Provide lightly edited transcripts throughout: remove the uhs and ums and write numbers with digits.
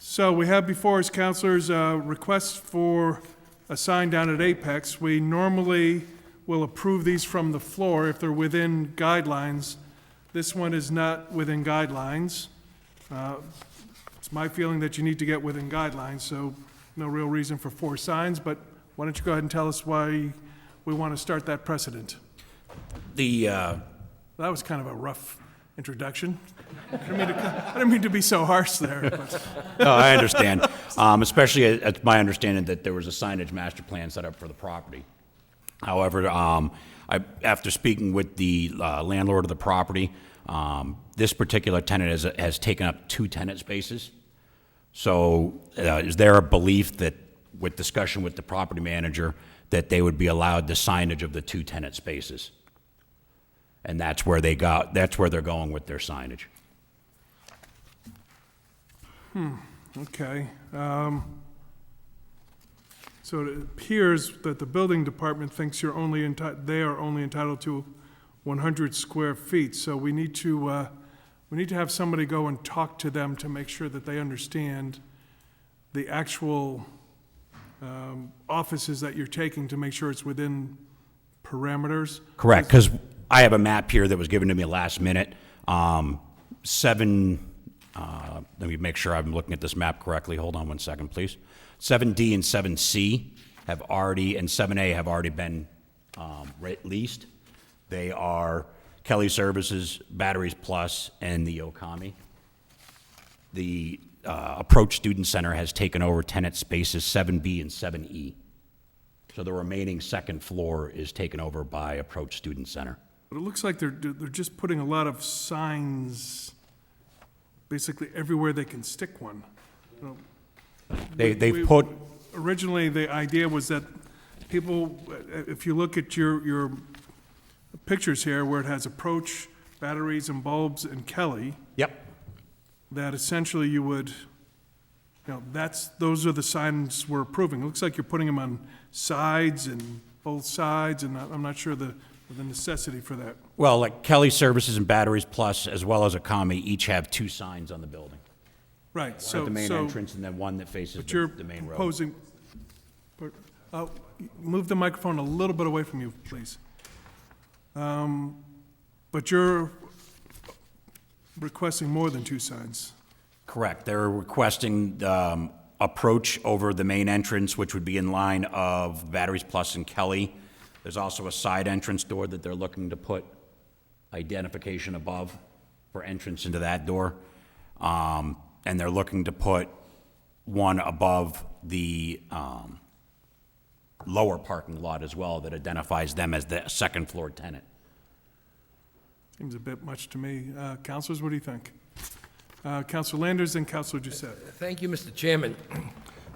So we have before us, councilors, requests for a sign down at Apex. We normally will approve these from the floor if they're within guidelines. This one is not within guidelines. It's my feeling that you need to get within guidelines, so no real reason for 4 signs, but why don't you go ahead and tell us why we want to start that precedent? The, That was kind of a rough introduction. I didn't mean to be so harsh there. But. no, I understand. Especially, it's my understanding that there was a signage master plan set up for the property. However, after speaking with the landlord of the property, this particular tenant has taken up 2 tenant spaces. So is there a belief that, with discussion with the property manager, that they would be allowed the signage of the 2 tenant spaces? And that's where they're going with their signage. Okay. So it appears that the building department thinks they are only entitled to 100 square feet. So we need to have somebody go and talk to them to make sure that they understand the actual offices that you're taking, to make sure it's within parameters. Correct, because I have a map here that was given to me last minute. Let me make sure I'm looking at this map correctly. Hold on one second, please. 7D and 7C have already, and 7A have already been leased. They are Kelly Services, Batteries Plus, and the Okami. The Approach Student Center has taken over tenant spaces 7B and 7E. So the remaining second floor is taken over by Approach Student Center. But it looks like they're just putting a lot of signs basically everywhere they can stick one. You know, put... Originally, the idea was that people, if you look at your pictures here where it has Approach, Batteries and Bulbs, and Kelly. Yep. That essentially you would, those are the signs we're approving. It looks like you're putting them on sides and both sides, and I'm not sure the necessity for that. Well, like Kelly Services and Batteries Plus, as well as Okami, each have 2 signs on the building. Right, One so. at the main entrance, and then one that faces But you're the main road. proposing, move the microphone a little bit away from you, please. But you're requesting more than 2 signs. Correct. They're requesting Approach over the main entrance, which would be in line of Batteries Plus and Kelly. There's also a side entrance door that they're looking to put identification above for entrance into that door. And they're looking to put one above the lower parking lot as well that identifies them as the second floor tenant. Seems a bit much to me. Councilors, what do you think? Councilor Landers and Councilor Doucette. Thank you, Mr. Chairman.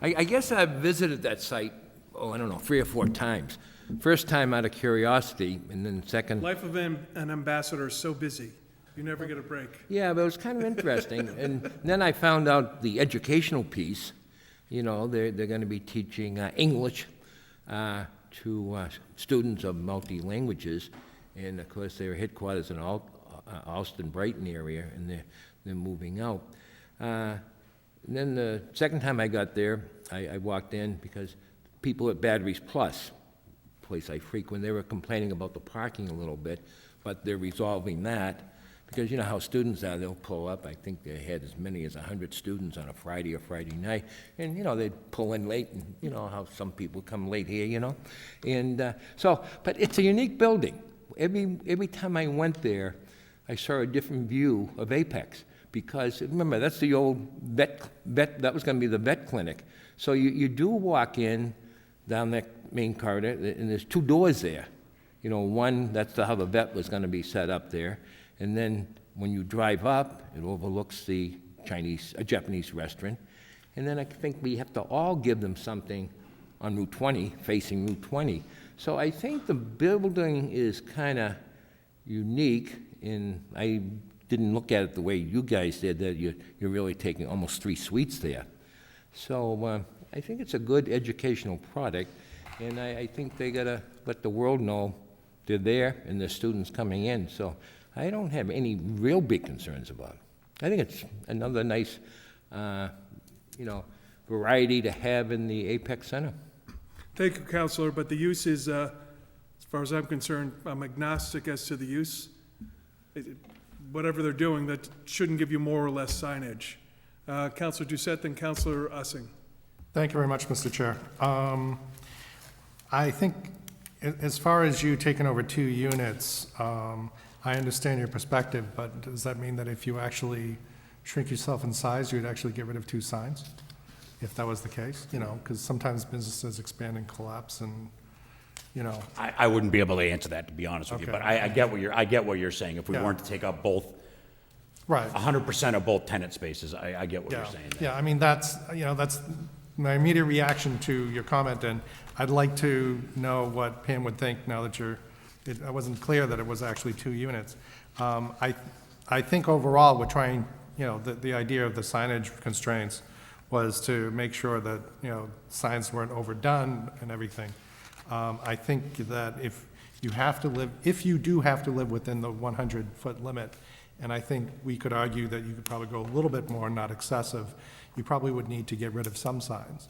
I guess I've visited that site, 3 or 4 times. First time out of curiosity, and then second... Life of an ambassador is so busy. You never get a break. Yeah, but it was kind of interesting. And then I found out the educational piece. They're going to be teaching English to students of multi-languages. And, of course, their headquarters in Alston-Brighton area, and they're moving out. And then the second time I got there, I walked in because people at Batteries Plus, place I frequent, they were complaining about the parking a little bit, but they're resolving that. Because you know how students are, they'll pull up. I think they had as many as 100 students on a Friday or Friday night. And, they'd pull in late, and you know how some people come late here, And but it's a unique building. Every time I went there, I saw a different view of Apex. Because, remember, that's the old vet that was going to be the vet clinic. So you do walk in down that main corridor, and there's 2 doors there. One, that's how the vet was going to be set up there. And then when you drive up, it overlooks the Japanese restaurant. And then I think we have to all give them something on Route 20, facing Route 20. So I think the building is kind of unique, and I didn't look at it the way you guys did, that you're really taking almost 3 suites there. So I think it's a good educational product, and I think they got to let the world know they're there and there's students coming in. So I don't have any real big concerns about it. I think it's another nice variety to have in the Apex Center. Thank you, Counselor, but the use is, as far as I'm concerned, I'm agnostic as to the use. Whatever they're doing, that shouldn't give you more or less signage. Counselor Doucette, then Counselor Ussing. Thank you very much, Mr. Chair. I think as far as you taking over 2 units, I understand your perspective, but does that mean that if you actually shrink yourself in size, you'd actually get rid of 2 signs? If that was the case, because sometimes businesses expand and collapse and, I wouldn't be able to answer that, to be honest with you, Okay. but I get what you're saying. If we Yeah. weren't to take up both, right. 100% of both tenant spaces, I get what you're Yeah, saying there. yeah, I mean, that's my immediate reaction to your comment, and I'd like to know what Pam would think now that I wasn't clear that it was actually 2 units. I think overall, we're trying, the idea of the signage constraints was to make sure that, signs weren't overdone and everything. I think that if you do have to live within the 100-foot limit, and I think we could argue that you could probably go a little bit more, not excessive, you probably would need to get rid of some signs.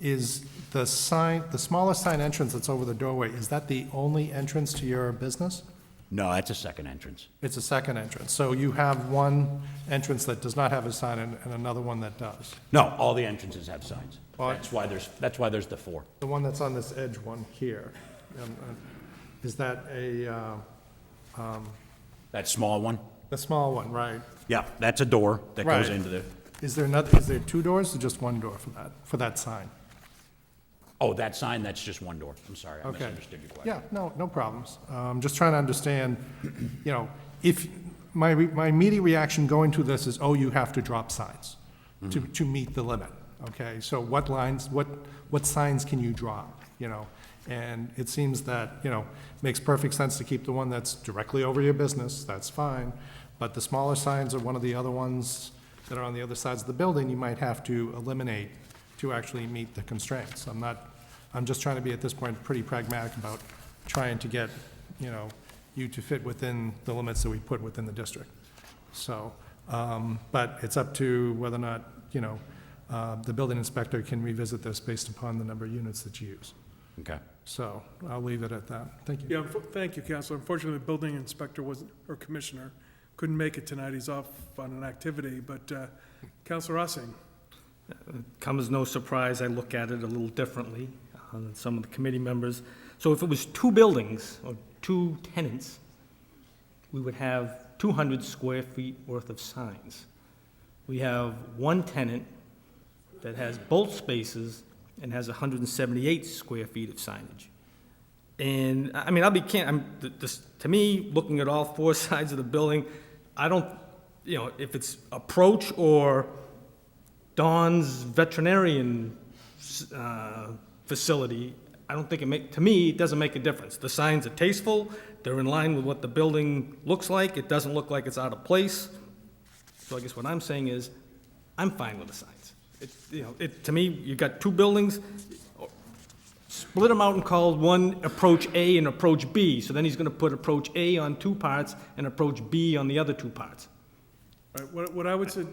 Is the smaller sign entrance that's over the doorway, is that the only entrance to your business? No, that's a second entrance. It's a second entrance. So you have one entrance that does not have a sign and another one that does. No, all the entrances have signs. Well, That's why there's the 4. The one that's on this edge one here, is that That small one? the small one, right? Yeah, that's a door that goes Right. into the, Is there 2 doors or just 1 door for that sign? oh, that sign, that's just 1 door. I'm sorry, I Okay. misunderstood your question. Yeah, no problems. Just trying to understand, if, my immediate reaction going to this is, oh, you have to drop signs to meet the limit, okay? So what signs can you drop, And it seems that, makes perfect sense to keep the one that's directly over your business, that's fine. But the smaller signs are one of the other ones that are on the other sides of the building, you might have to eliminate to actually meet the constraints. I'm just trying to be, at this point, pretty pragmatic about trying to get, you to fit within the limits that we put within the district. So, but it's up to whether or not, the building inspector can revisit this based upon the number of units that you use. Okay. So I'll leave it at that. Thank you. Yeah, thank you, Counselor. Unfortunately, the building inspector or commissioner couldn't make it tonight. He's off on an activity, but Counselor Ussing. Come as no surprise, I look at it a little differently than some of the committee members. So if it was 2 buildings or 2 tenants, we would have 200 square feet worth of signs. We have 1 tenant that has both spaces and has 178 square feet of signage. And, I mean, to me, looking at all 4 sides of the building, I don't, if it's approach or Don's veterinarian facility, I don't think to me, it doesn't make a difference. The signs are tasteful, they're in line with what the building looks like, it doesn't look like it's out of place. So I guess what I'm saying is, I'm fine with the signs. To me, you got 2 buildings, split them out and call one approach A and approach B. So then he's gonna put approach A on 2 parts and approach B on the other 2 parts. All right, what I would say,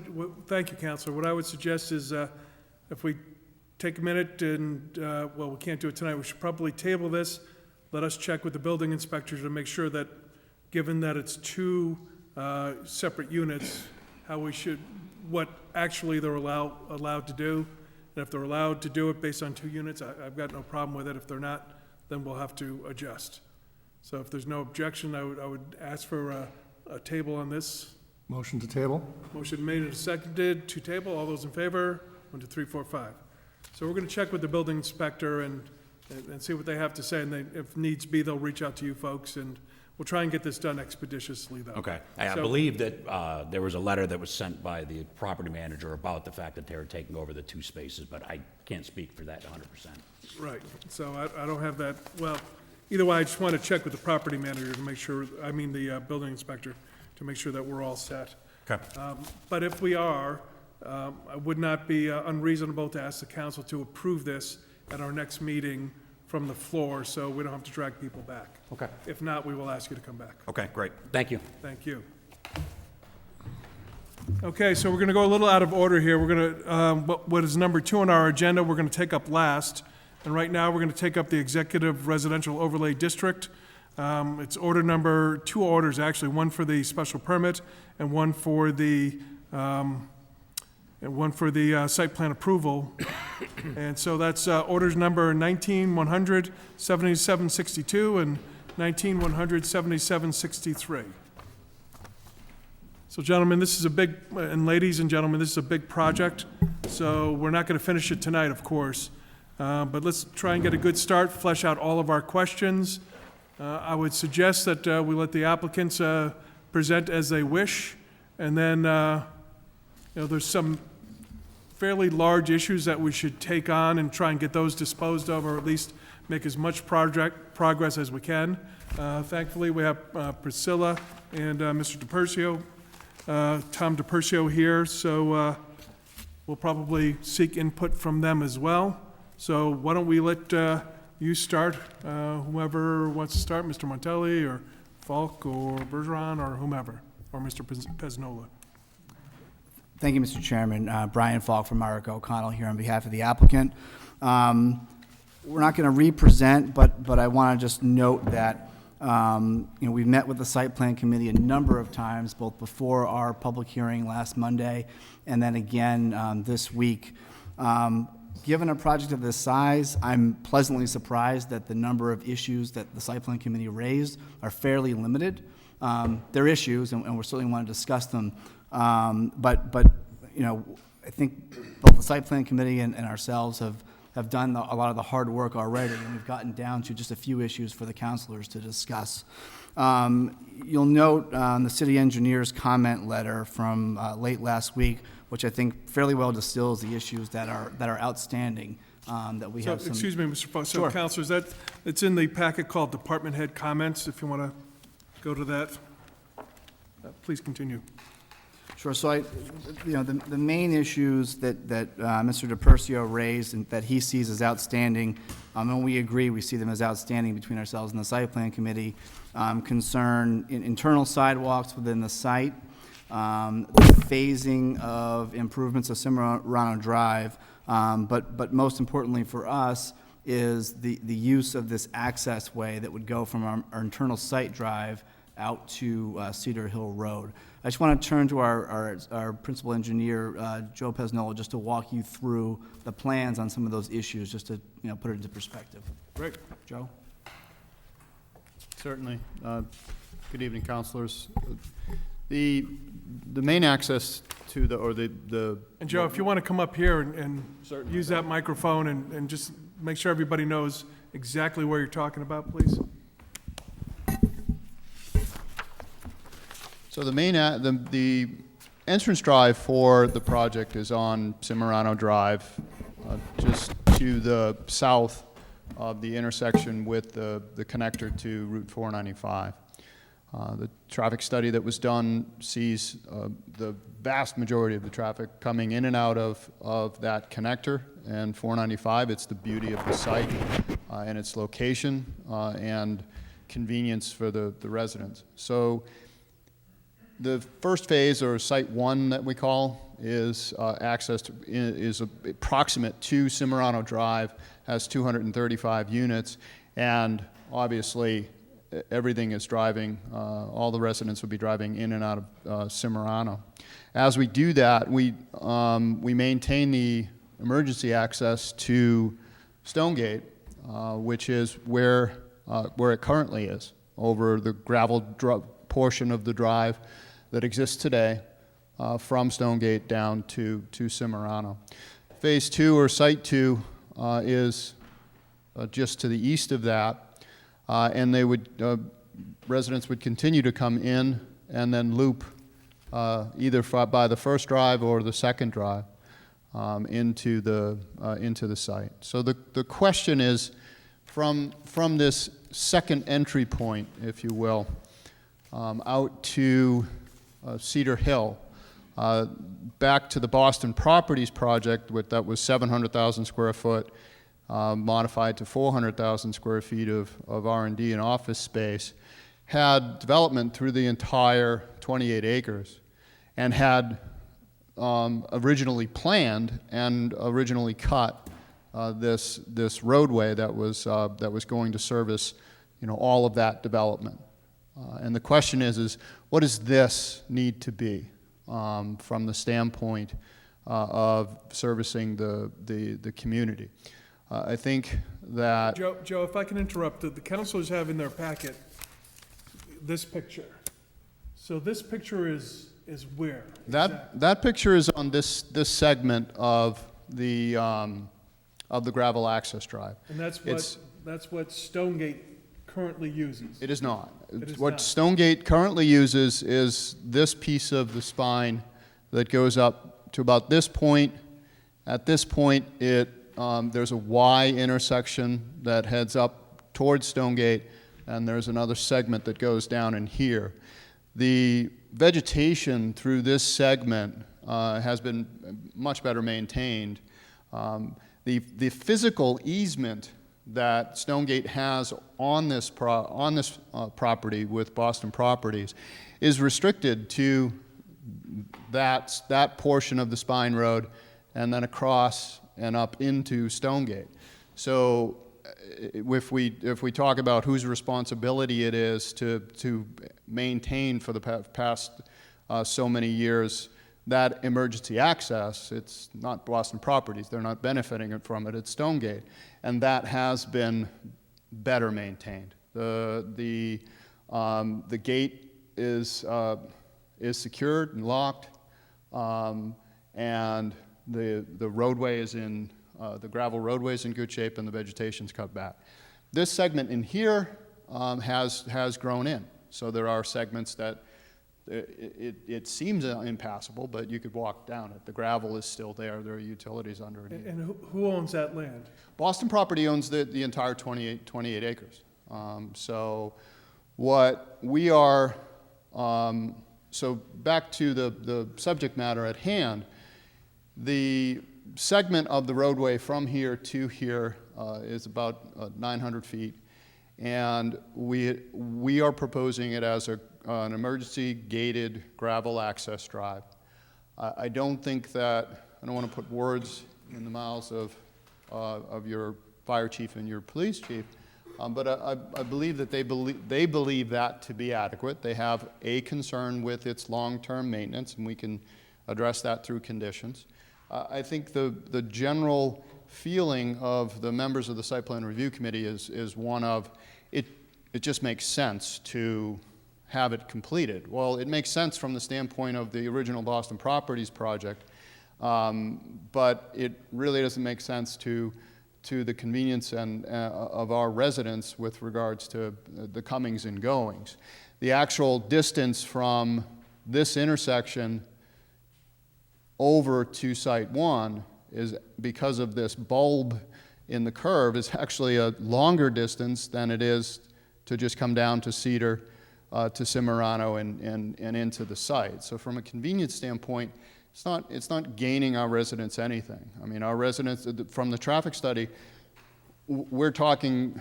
thank you, Counselor. What I would suggest is if we take a minute and, well, we can't do it tonight, we should probably table this. Let us check with the building inspector to make sure that, given that it's 2 separate units, what actually they're allowed to do. And if they're allowed to do it based on 2 units, I've got no problem with it. If they're not, then we'll have to adjust. So if there's no objection, I would ask for a table on this. Motion to table? Motion made and seconded to table. All those in favor? 1, 2, 3, 4, 5. So we're going to check with the building inspector and see what they have to say. And if needs be, they'll reach out to you folks, and we'll try and get this done expeditiously, though. Okay. I So- believe that there was a letter that was sent by the property manager about the fact that they were taking over the 2 spaces, but I can't speak for that 100%. Right, so I don't have that, well, either way, I just want to check with the property manager to make sure, the building inspector, to make sure that we're all set. Okay. But if we are, I would not be unreasonable to ask the council to approve this at our next meeting from the floor, so we don't have to drag people back. Okay. If not, we will ask you to come back. Okay, great. Thank you. Thank you. Okay, so we're going to go a little out of order here. We're going to, what is number 2 on our agenda, we're going to take up last. And right now, we're going to take up the Executive Residential Overlay District. It's order number, 2 orders, actually, one for the special permit and one for the site plan approval. And so that's orders number 19-100, 7762, and 19-100, 7763. So gentlemen, this is a big, and ladies and gentlemen, this is a big project, so we're not going to finish it tonight, of course. But let's try and get a good start, flesh out all of our questions. I would suggest that we let the applicants present as they wish, and then, there's some fairly large issues that we should take on and try and get those disposed of, or at least make as much progress as we can. Thankfully, we have Priscilla and Mr. DiPercio, Tom DiPercio here, so we'll probably seek input from them as well. So why don't we let you start, whoever wants to start, Mr. Montelli or Falk or Bergeron or whomever, or Mr. Pesnola. Thank you, Mr. Chairman. Brian Falk from Mark O'Connell here on behalf of the applicant. We're not going to re-present, but I want to just note that we've met with the site plan committee a number of times, both before our public hearing last Monday and then again this week. Given a project of this size, I'm pleasantly surprised that the number of issues that the site plan committee raised are fairly limited. They're issues, and we certainly want to discuss them. But I think both the site plan committee and ourselves have done a lot of the hard work already, and we've gotten down to just a few issues for the councilors to discuss. You'll note the city engineer's comment letter from late last week, which I think fairly well distills the issues that are outstanding, that we have some. Excuse me, Mr. Falk, so Sure. councilors, it's in the packet called Department Head Comments, if you want to go to that. Please continue. Sure. So the main issues that Mr. DiPercio raised and that he sees as outstanding, and we agree, we see them as outstanding between ourselves and the site plan committee, concern internal sidewalks within the site, phasing of improvements of Cimarrano Drive, but most importantly for us is the use of this access way that would go from our internal site drive out to Cedar Hill Road. I just want to turn to our principal engineer, Joe Pesnola, just to walk you through the plans on some of those issues, just to put it into perspective. Great. Joe? Certainly. Good evening, councilors. The main access to the And Joe, if you want to come up here and use that microphone and just make sure everybody knows exactly where you're talking about, please. So the entrance drive for the project is on Cimarrano Drive, just to the south of the intersection with the connector to Route 495. The traffic study that was done sees the vast majority of the traffic coming in and out of that connector and 495. It's the beauty of the site and its location and convenience for the residents. So the first phase, or Site 1 that we call, is approximate to Cimarrano Drive, has 235 units, and obviously everything is driving, all the residents will be driving in and out of Cimarrano. As we do that, we maintain the emergency access to Stonegate, which is where it currently is, over the gravel portion of the drive that exists today, from Stonegate down to Cimarrano. Phase 2, or Site 2, is just to the east of that, and residents would continue to come in and then loop either by the first drive or the second drive into the site. So the question is, from this second entry point, if you will, out to Cedar Hill, back to the Boston Properties project, that was 700,000 square foot, modified to 400,000 square feet of R&D and office space, had development through the entire 28 acres, and had originally planned and originally cut this roadway that was going to service, all of that development. And the question is what does this need to be from the standpoint of servicing the community? I think that Joe, if I can interrupt, the councilors have in their packet this picture. So this picture is where? that picture is on this segment of the gravel access drive. And that's It's- what Stonegate currently uses. It is not. is What not. Stonegate currently uses is this piece of the spine that goes up to about this point. At this point, there's a Y intersection that heads up towards Stonegate, and there's another segment that goes down in here. The vegetation through this segment has been much better maintained. The physical easement that Stonegate has on this property with Boston Properties is restricted to that portion of the Spine Road and then across and up into Stonegate. So if we talk about whose responsibility it is to maintain for the past so many years that emergency access, it's not Boston Properties. They're not benefiting from it. It's Stonegate, and that has been better maintained. The gate is secured and locked, and the roadway is in the gravel roadway is in good shape, and the vegetation's cut back. This segment in here has grown in, so there are segments that it seems impassable, but you could walk down it. The gravel is still there. There are utilities underneath. And who owns that land? Boston Property owns the entire 28 acres. So what we are, so back to the subject matter at hand, the segment of the roadway from here to here is about 900 feet, and we are proposing it as an emergency gated gravel access drive. I don't think that, I don't want to put words in the mouths of your fire chief and your police chief, but I believe that they believe that to be adequate. They have a concern with its long-term maintenance, and we can address that through conditions. I think the general feeling of the members of the Site Plan Review Committee is one of, it just makes sense to have it completed. Well, it makes sense from the standpoint of the original Boston Properties project, but it really doesn't make sense to the convenience of our residents with regards to the comings and goings. The actual distance from this intersection over to Site 1 is, because of this bulb in the curve, is actually a longer distance than it is to just come down to Cedar, to Cimarano and into the site. So from a convenience standpoint, it's not gaining our residents anything. I mean, our residents, from the traffic study, we're talking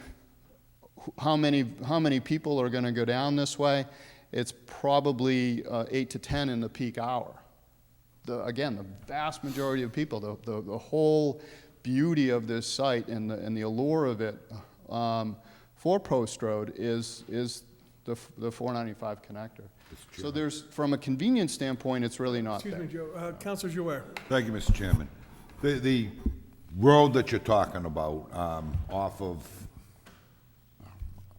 how many people are going to go down this way. It's probably 8 to 10 in the peak hour. Again, the vast majority of people, the whole beauty of this site and the allure of it for Post Road is the 495 connector. So there's, from a convenience standpoint, it's really not there. Excuse me, Joe. Councilor Jouer. Thank you, Mr. Chairman. The road that you're talking about off of,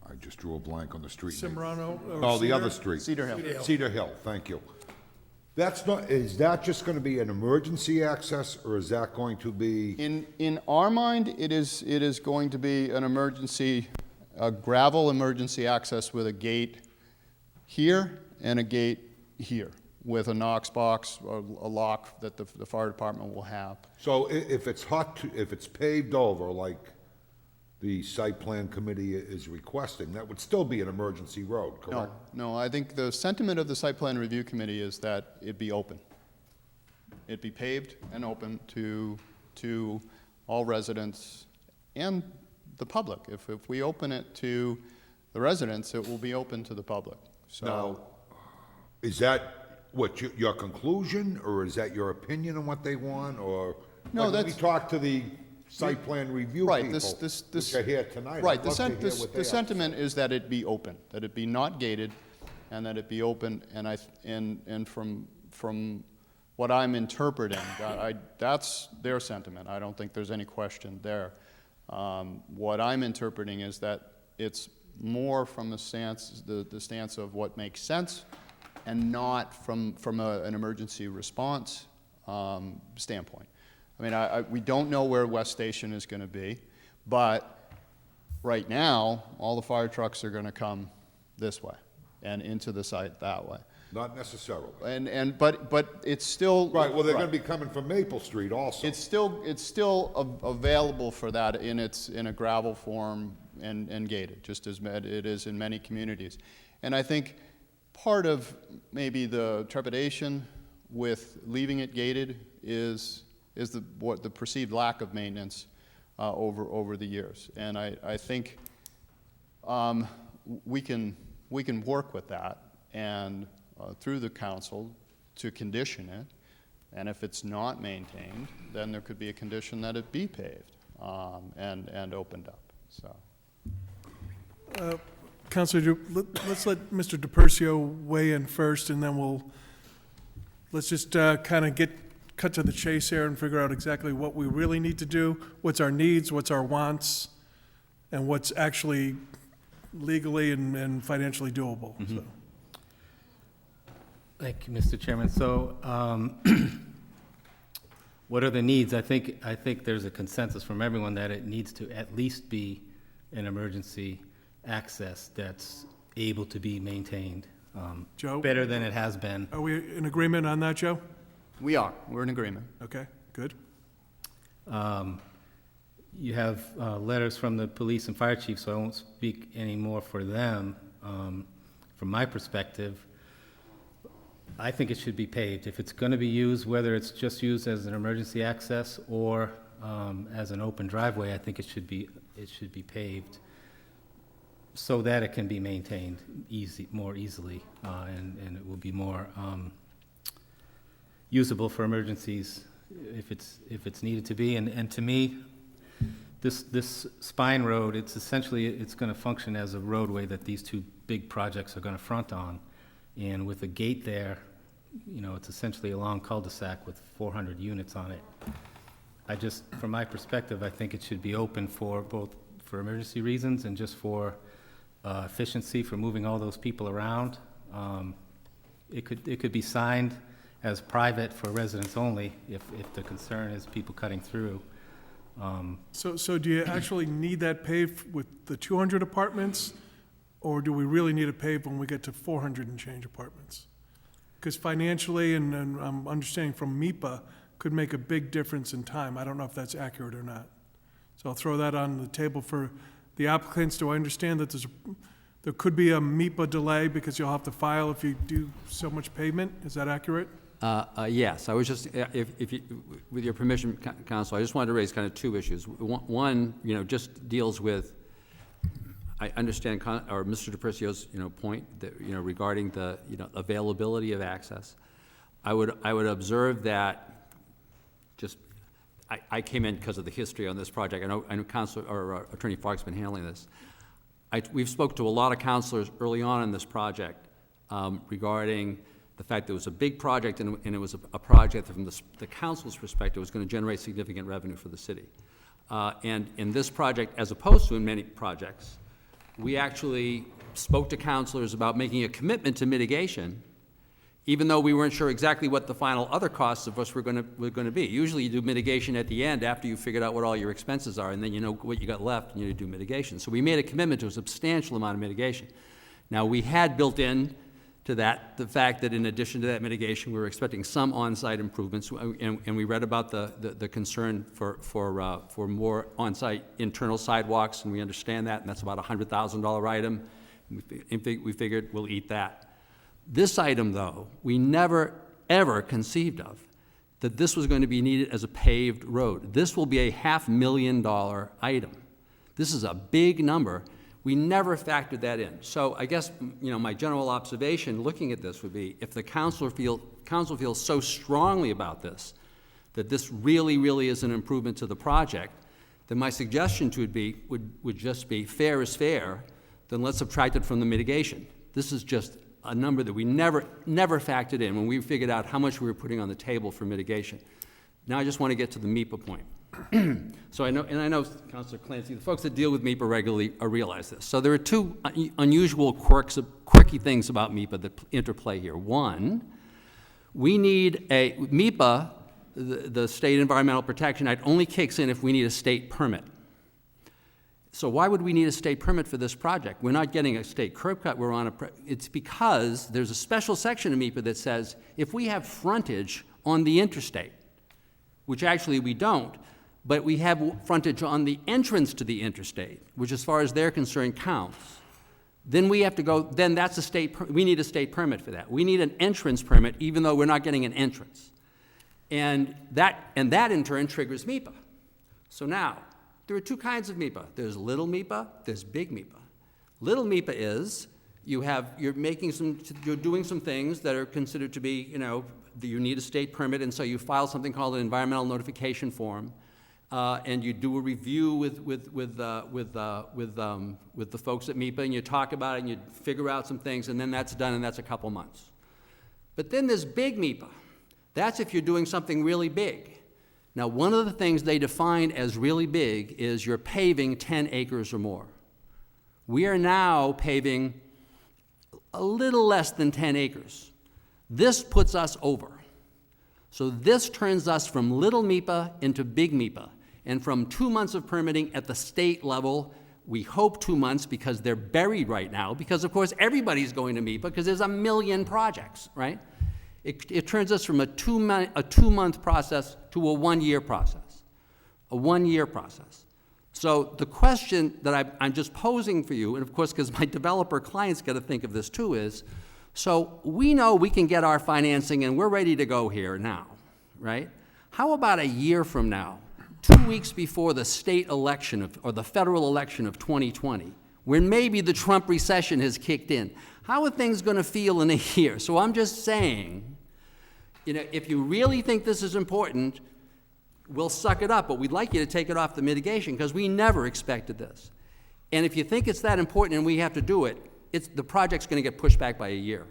I just drew a blank on the street name. Cimarano or Oh, the Cedar? other street. Cedar Hill. Cedar Hill, thank you. Is that just going to be an emergency access, or is that going to be? In our mind, it is going to be an emergency, a gravel emergency access with a gate here and a gate here with a Knox box or a lock that the fire department will have. So if it's if it's paved over like the site plan committee is requesting, that would still be an emergency road, correct? No, I think the sentiment of the site plan review committee is that it be open. It be paved and open to all residents and the public. If we open it to the residents, it will be open to the public. So Now, is that what, your conclusion, or is that your opinion on what they want, or? No, like, when that's- we talk to the site plan review Right, people, this. which are here tonight. Right, I'd the love to hear what they have to sentiment is that it be open, that it be not gated, and that it be open, and from what I'm interpreting, that's their sentiment. I don't think there's any question there. What I'm interpreting is that it's more from the stance of what makes sense, and not from an emergency response standpoint. I mean, we don't know where West Station is going to be, but right now, all the fire trucks are going to come this way and into the site that way. Not necessarily. But it's still. Right, well, they're gonna be coming from Maple Street also. It's still available for that in a gravel form and gated, just as it is in many communities. And I think part of maybe the trepidation with leaving it gated is the perceived lack of maintenance over the years. And I think we can work with that and through the council to condition it. And if it's not maintained, then there could be a condition that it be paved and opened up. So. Counselor, let's let Mr. DiPersio weigh in first, and then let's just kind of cut to the chase here and figure out exactly what we really need to do, what's our needs, what's our wants, and what's actually legally and financially doable. So. Thank you, Mr. Chairman. So, what are the needs? I think there's a consensus from everyone that it needs to at least be an emergency access that's able to be maintained Joe? better than it has been. Are we in agreement on that, Joe? We're in agreement. Okay, good. You have letters from the police and fire chief, so I won't speak any more for them. From my perspective, I think it should be paved. If it's going to be used, whether it's just used as an emergency access or as an open driveway, I think it should be paved so that it can be maintained more easily, and it will be more usable for emergencies if it's needed to be. And to me, this spine road, it's going to function as a roadway that these two big projects are going to front on. And with a gate there, it's essentially a long cul-de-sac with 400 units on it. From my perspective, I think it should be open for both for emergency reasons and just for efficiency for moving all those people around. It could be signed as private for residents only if the concern is people cutting through. So do you actually need that paved with the 200 apartments, or do we really need it paved when we get to 400 and change apartments? Because financially, and I'm understanding from MIPA, could make a big difference in time. I don't know if that's accurate or not. So I'll throw that on the table for the applicants. Do I understand that there could be a MIPA delay because you'll have to file if you do so much pavement? Is that accurate? Yes, I was just, if you, with your permission, Council, I just wanted to raise kind of two issues. One, just deals with, I understand, or Mr. DiPersio's, point that, regarding the, availability of access. I would observe that I came in because of the history on this project. I know Councilor, or Attorney Fark's been handling this. We've spoke to a lot of councilors early on in this project regarding the fact that it was a big project and it was a project that from the council's perspective was going to generate significant revenue for the city. And in this project, as opposed to in many projects, we actually spoke to councilors about making a commitment to mitigation, even though we weren't sure exactly what the final other costs of us were going to be. Usually you do mitigation at the end after you've figured out what all your expenses are, and then you know what you got left and you do mitigation. So we made a commitment to a substantial amount of mitigation. Now, we had built in to that the fact that in addition to that mitigation, we were expecting some on-site improvements, and we read about the concern for more on-site internal sidewalks, and we understand that, and that's about a $100,000 item. We figured we'll eat that. This item, though, we never, ever conceived of that this was going to be needed as a paved road. This will be a $500,000 item. This is a big number. We never factored that in. So I guess, my general observation looking at this would be, if the council feels so strongly about this, that this really, really is an improvement to the project, then my suggestion would just be fair is fair, then let's subtract it from the mitigation. This is just a number that we never factored in when we figured out how much we were putting on the table for mitigation. Now I just want to get to the MIPA point. So I know, Councilor Clancy, the folks that deal with MIPA regularly realize this. So there are two unusual quirky things about MIPA that interplay here. One, we need a MIPA, the State Environmental Protection Act, only kicks in if we need a state permit. So why would we need a state permit for this project? We're not getting a state curb cut. It's because there's a special section of MIPA that says if we have frontage on the interstate, which actually we don't, but we have frontage on the entrance to the interstate, which as far as they're concerned counts, then we have to go, then that's we need a state permit for that. We need an entrance permit even though we're not getting an entrance. And that in turn triggers MIPA. So now, there are two kinds of MIPA. There's little MIPA, there's big MIPA. Little MIPA is you're doing some things that are considered to be, you need a state permit, and so you file something called an environmental notification form, and you do a review with the folks at MIPA, and you talk about it, and you figure out some things, and then that's done, and that's a couple months. But then there's big MIPA. That's if you're doing something really big. Now, one of the things they define as really big is you're paving 10 acres or more. We are now paving a little less than 10 acres. This puts us over. So this turns us from little MIPA into big MIPA. And from 2 months of permitting at the state level, we hope 2 months because they're buried right now, because of course everybody's going to MIPA because there's a million projects, right? It turns us from a 2-month process to a 1-year process. A 1-year process. So the question that I'm just posing for you, and of course because my developer clients got to think of this too, is, so we know we can get our financing and we're ready to go here now, right? How about a year from now, 2 weeks before the state election or the federal election of 2020, when maybe the Trump recession has kicked in? How are things going to feel in a year? So I'm just saying, if you really think this is important, we'll suck it up, but we'd like you to take it off the mitigation because we never expected this. And if you think it's that important and we have to do it, the project's going to get pushed back by a year,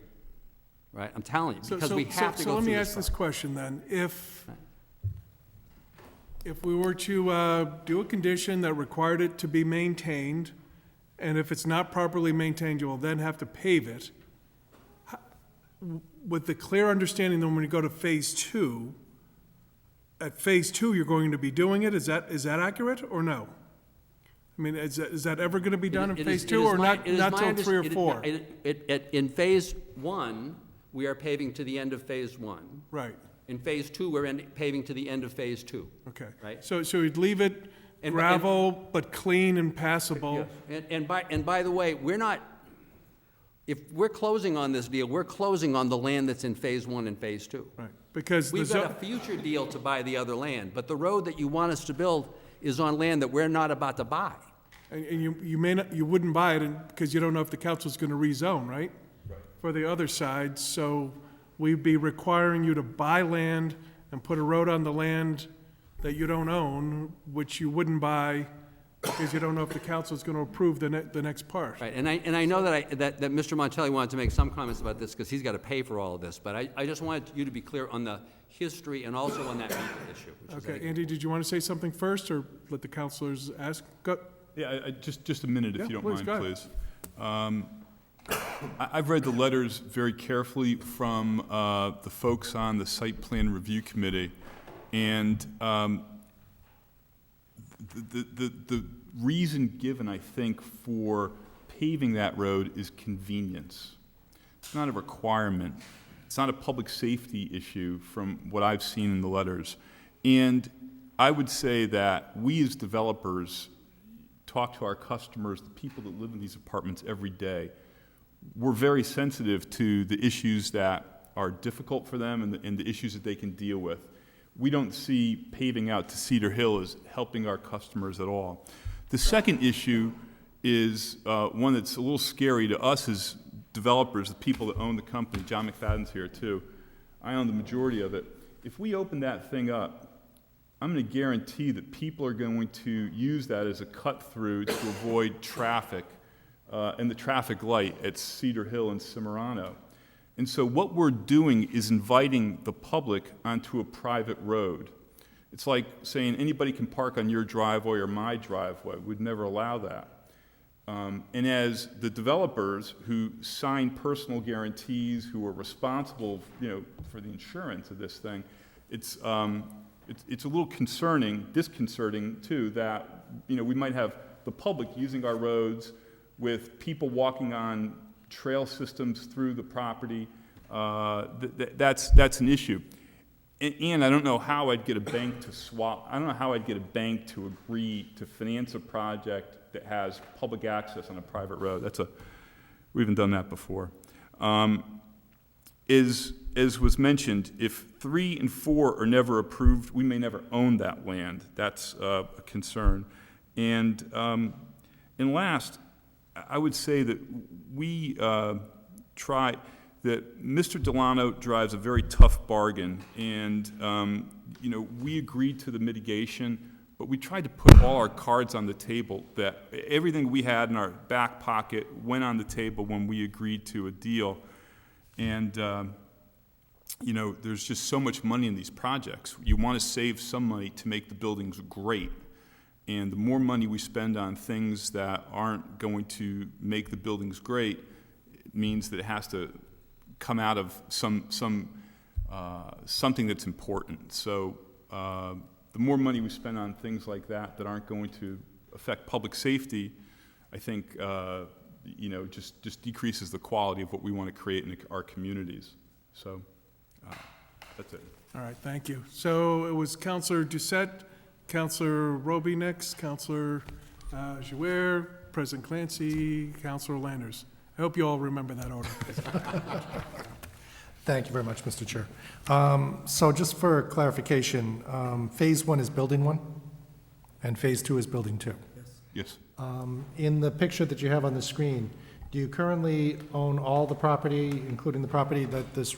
right? I'm telling you, because we have to go through this. So let me ask this question then. If we were to do a condition that required it to be maintained, and if it's not properly maintained, you will then have to pave it, with the clear understanding that when we go to phase 2, at phase 2 you're going to be doing it, is that accurate or no? I mean, is that ever going to be done in phase 2 or not till 3 or 4? In phase 1, we are paving to the end of phase 1. Right. In phase 2, we're paving to the end of phase 2. Okay. Right? So you'd leave it gravel, but clean and passable. Yeah. And by the way, if we're closing on this deal, we're closing on the land that's in phase 1 and phase 2. Right. Because we've got a future deal to buy the other land, but the road that you want us to build is on land that we're not about to buy. And you wouldn't buy it because you don't know if the council's going to rezone, right? Right. For the other side, so we'd be requiring you to buy land and put a road on the land that you don't own, which you wouldn't buy because you don't know if the council's going to approve the next part. Right, and I know that Mr. Montelli wanted to make some comments about this because he's got to pay for all of this, but I just wanted you to be clear on the history and also on that MIPA issue. Okay, Andy, did you want to say something first or let the councilors ask? Go. Yeah, just a minute, if you don't mind, please. I've read the letters very carefully from the folks on the Site Plan Review Committee, and the reason given, I think, for paving that road is convenience. It's not a requirement. It's not a public safety issue from what I've seen in the letters. And I would say that we as developers talk to our customers, the people that live in these apartments every day. We're very sensitive to the issues that are difficult for them and the issues that they can deal with. We don't see paving out to Cedar Hill as helping our customers at all. The second issue is one that's a little scary to us as developers, the people that own the company. John McFadden's here too. I own the majority of it. If we open that thing up, I'm going to guarantee that people are going to use that as a cut-through to avoid traffic and the traffic light at Cedar Hill and Cimarano. And so what we're doing is inviting the public onto a private road. It's like saying anybody can park on your driveway or my driveway. We'd never allow that. And as the developers who sign personal guarantees, who are responsible, for the insurance of this thing, it's a little disconcerting too, that we might have the public using our roads with people walking on trail systems through the property. That's an issue. And I don't know how I'd get a bank to swap. I don't know how I'd get a bank to agree to finance a project that has public access on a private road. We haven't done that before. As was mentioned, if 3 and 4 are never approved, we may never own that land. That's a concern. And last, I would say that we that Mr. Delano drives a very tough bargain, and we agreed to the mitigation, but we tried to put all our cards on the table, that everything we had in our back pocket went on the table when we agreed to a deal. And there's just so much money in these projects. You want to save some money to make the buildings great. And the more money we spend on things that aren't going to make the buildings great, it means that it has to come out of something that's important. So the more money we spend on things like that aren't going to affect public safety, I think just decreases the quality of what we want to create in our communities. So that's it. All right, thank you. So it was Councilor Doucette, Councilor Roby next, Councilor Jouer, President Clancy, Councilor Landers. I hope you all remember that order. Thank you very much, Mr. Chair. So just for clarification, Phase 1 is Building 1, and Phase 2 is Building 2. Yes. In the picture that you have on the screen, do you currently own all the property, including the property that this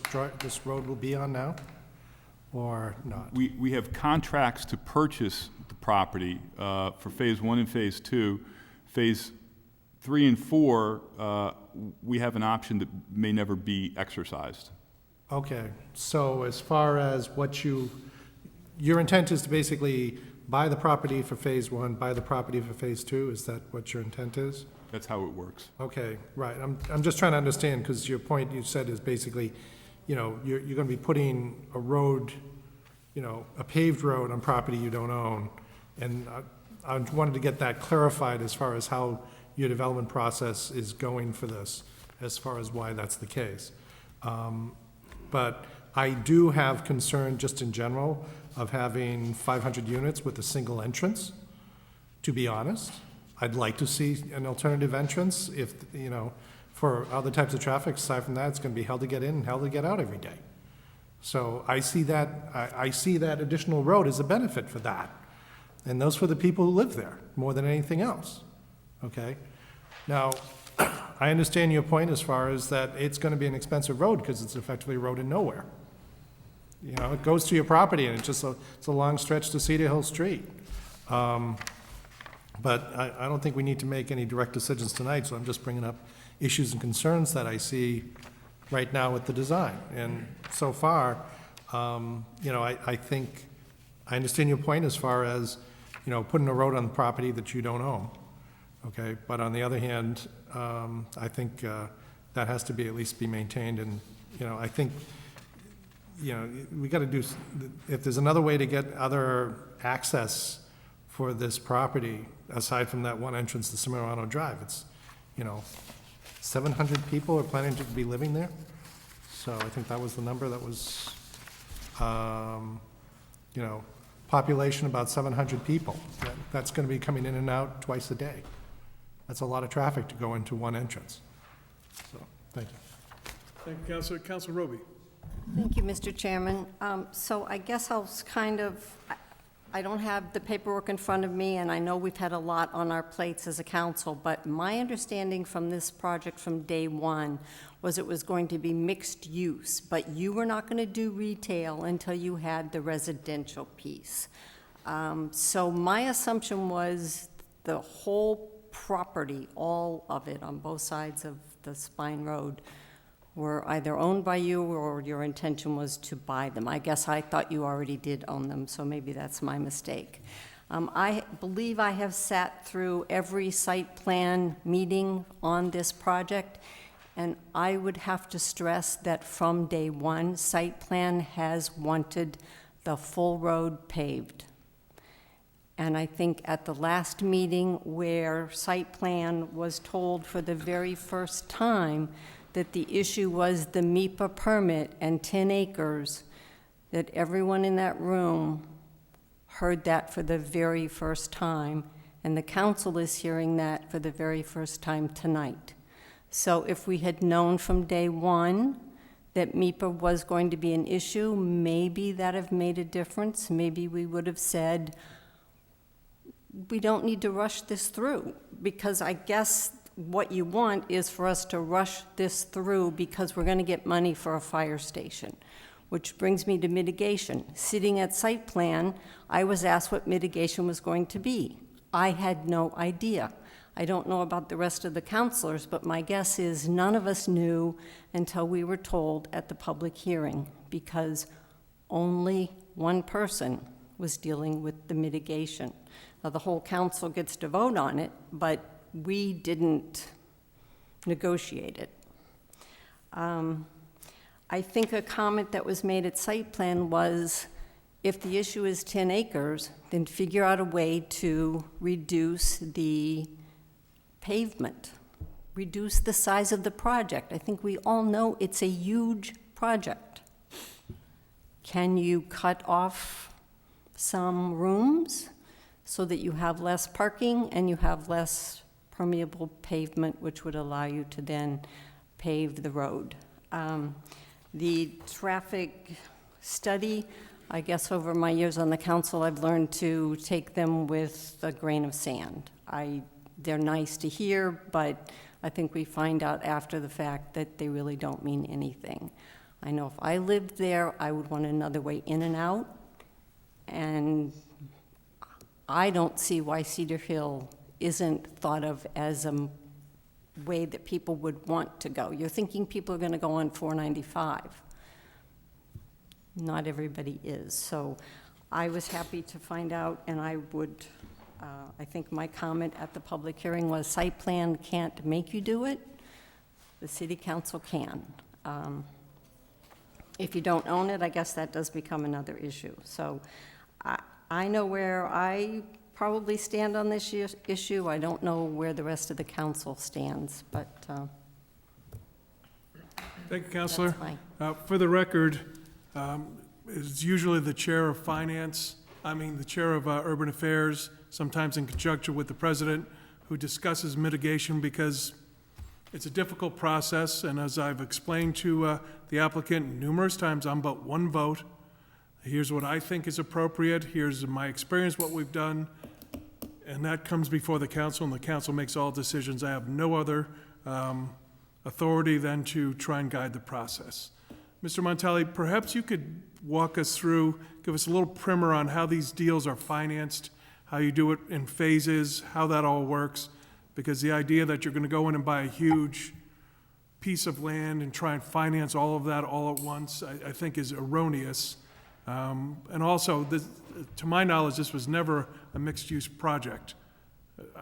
road will be on now, or not? We have contracts to purchase the property for Phase 1 and Phase 2. Phase 3 and 4, we have an option that may never be exercised. Okay, so as far as your intent is to basically buy the property for Phase 1, buy the property for Phase 2, is that what your intent is? That's how it works. Okay, right, I'm just trying to understand, because your point you said is basically, you're gonna be putting a road, a paved road on property you don't own, and I wanted to get that clarified as far as how your development process is going for this, as far as why that's the case. But I do have concern, just in general, of having 500 units with a single entrance, to be honest. I'd like to see an alternative entrance if, for other types of traffic. Aside from that, it's going to be hell to get in and hell to get out every day. So I see that additional road as a benefit for that. And those for the people who live there, more than anything else. Okay? Now, I understand your point as far as that it's going to be an expensive road because it's effectively a road in nowhere. It goes to your property and it's a long stretch to Cedar Hill Street. But I don't think we need to make any direct decisions tonight, so I'm just bringing up issues and concerns that I see right now with the design. And so far, I think I understand your point as far as, putting a road on the property that you don't own. Okay, but on the other hand, I think that has to be at least be maintained, and I think we got to do. If there's another way to get other access for this property aside from that one entrance to Cimarano Drive, it's 700 people are planning to be living there. So I think that was the number that was, population about 700 people. That's going to be coming in and out twice a day. That's a lot of traffic to go into one entrance. So, thank you. Thank you, Councilor. Councilor Roby. Thank you, Mr. Chairman. So I guess I I don't have the paperwork in front of me, and I know we've had a lot on our plates as a council, but my understanding from this project from day one was it was going to be mixed use, but you were not going to do retail until you had the residential piece. So my assumption was the whole property, all of it on both sides of the Spine Road, were either owned by you or your intention was to buy them. I guess I thought you already did own them, so maybe that's my mistake. I believe I have sat through every site plan meeting on this project, and I would have to stress that from day one, site plan has wanted the full road paved. And I think at the last meeting where site plan was told for the very first time that the issue was the MIPA permit and 10 acres, that everyone in that room heard that for the very first time, and the council is hearing that for the very first time tonight. So if we had known from day one that MIPA was going to be an issue, maybe that have made a difference. Maybe we would have said, we don't need to rush this through, because I guess what you want is for us to rush this through because we're going to get money for a fire station, which brings me to mitigation. Sitting at site plan, I was asked what mitigation was going to be. I had no idea. I don't know about the rest of the counselors, but my guess is none of us knew until we were told at the public hearing, because only one person was dealing with the mitigation. Now, the whole council gets to vote on it, but we didn't negotiate it. I think a comment that was made at site plan was, if the issue is 10 acres, then figure out a way to reduce the pavement, reduce the size of the project. I think we all know it's a huge project. Can you cut off some rooms so that you have less parking and you have less permeable pavement, which would allow you to then pave the road? The traffic study, I guess over my years on the council, I've learned to take them with a grain of sand. They're nice to hear, but I think we find out after the fact that they really don't mean anything. I know if I lived there, I would want another way in and out, and I don't see why Cedar Hill isn't thought of as a way that people would want to go. You're thinking people are going to go on 495. Not everybody is. So I was happy to find out, and I would, I think my comment at the public hearing was site plan can't make you do it. The city council can. If you don't own it, I guess that does become another issue. So I know where I probably stand on this issue. I don't know where the rest of the council stands, but Thank you, Counselor. that's fine. For the record, it's usually the chair of finance, the chair of urban affairs, sometimes in conjunction with the president, who discusses mitigation, because it's a difficult process, and as I've explained to the applicant numerous times, I'm but one vote. Here's what I think is appropriate, here's my experience, what we've done, and that comes before the council, and the council makes all decisions. I have no other authority than to try and guide the process. Mr. Montelli, perhaps you could walk us through, give us a little primer on how these deals are financed, how you do it in phases, how that all works, because the idea that you're going to go in and buy a huge piece of land and try and finance all of that all at once, I think is erroneous. And also, to my knowledge, this was never a mixed-use project.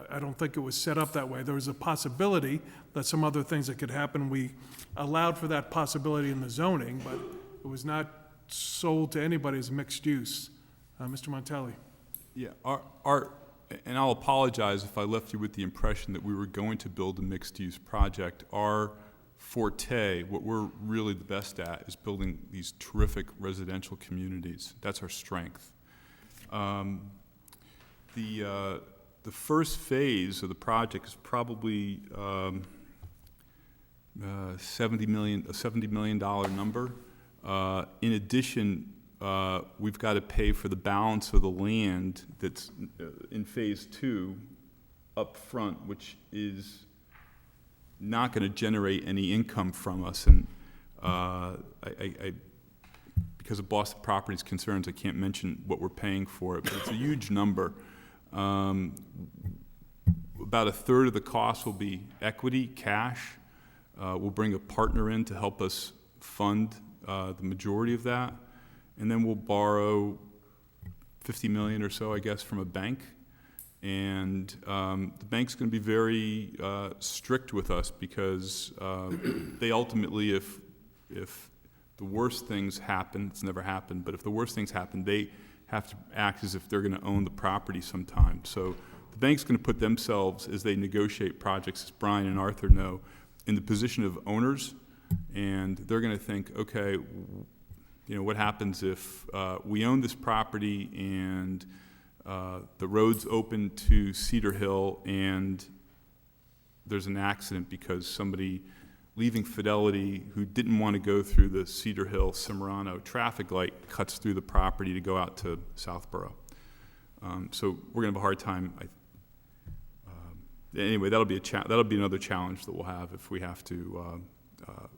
I don't think it was set up that way. There was a possibility that some other things that could happen. We allowed for that possibility in the zoning, but it was not sold to anybody as mixed use. Mr. Montelli. Yeah, and I'll apologize if I left you with the impression that we were going to build a mixed-use project. Our forte, what we're really the best at, is building these terrific residential communities. That's our strength. The first phase of the project is probably $70 million number. In addition, we've got to pay for the balance of the land that's in Phase 2 up front, which is not going to generate any income from us. And because of Boston Properties concerns, I can't mention what we're paying for it, but it's a huge number. About a third of the cost will be equity, cash. We'll bring a partner in to help us fund the majority of that. And then we'll borrow $50 million or so, I guess, from a bank. And the bank's going to be very strict with us because they ultimately, if the worst things happen, it's never happened, but if the worst things happen, they have to act as if they're going to own the property sometime. So the bank's going to put themselves, as they negotiate projects, as Brian and Arthur know, in the position of owners, and they're going to think, okay, what happens if we own this property and the road's open to Cedar Hill and there's an accident because somebody leaving Fidelity who didn't want to go through the Cedar Hill-Cimarano traffic light cuts through the property to go out to Southborough. So we're going to have a hard time. Anyway, that'll be another challenge that we'll have if we have to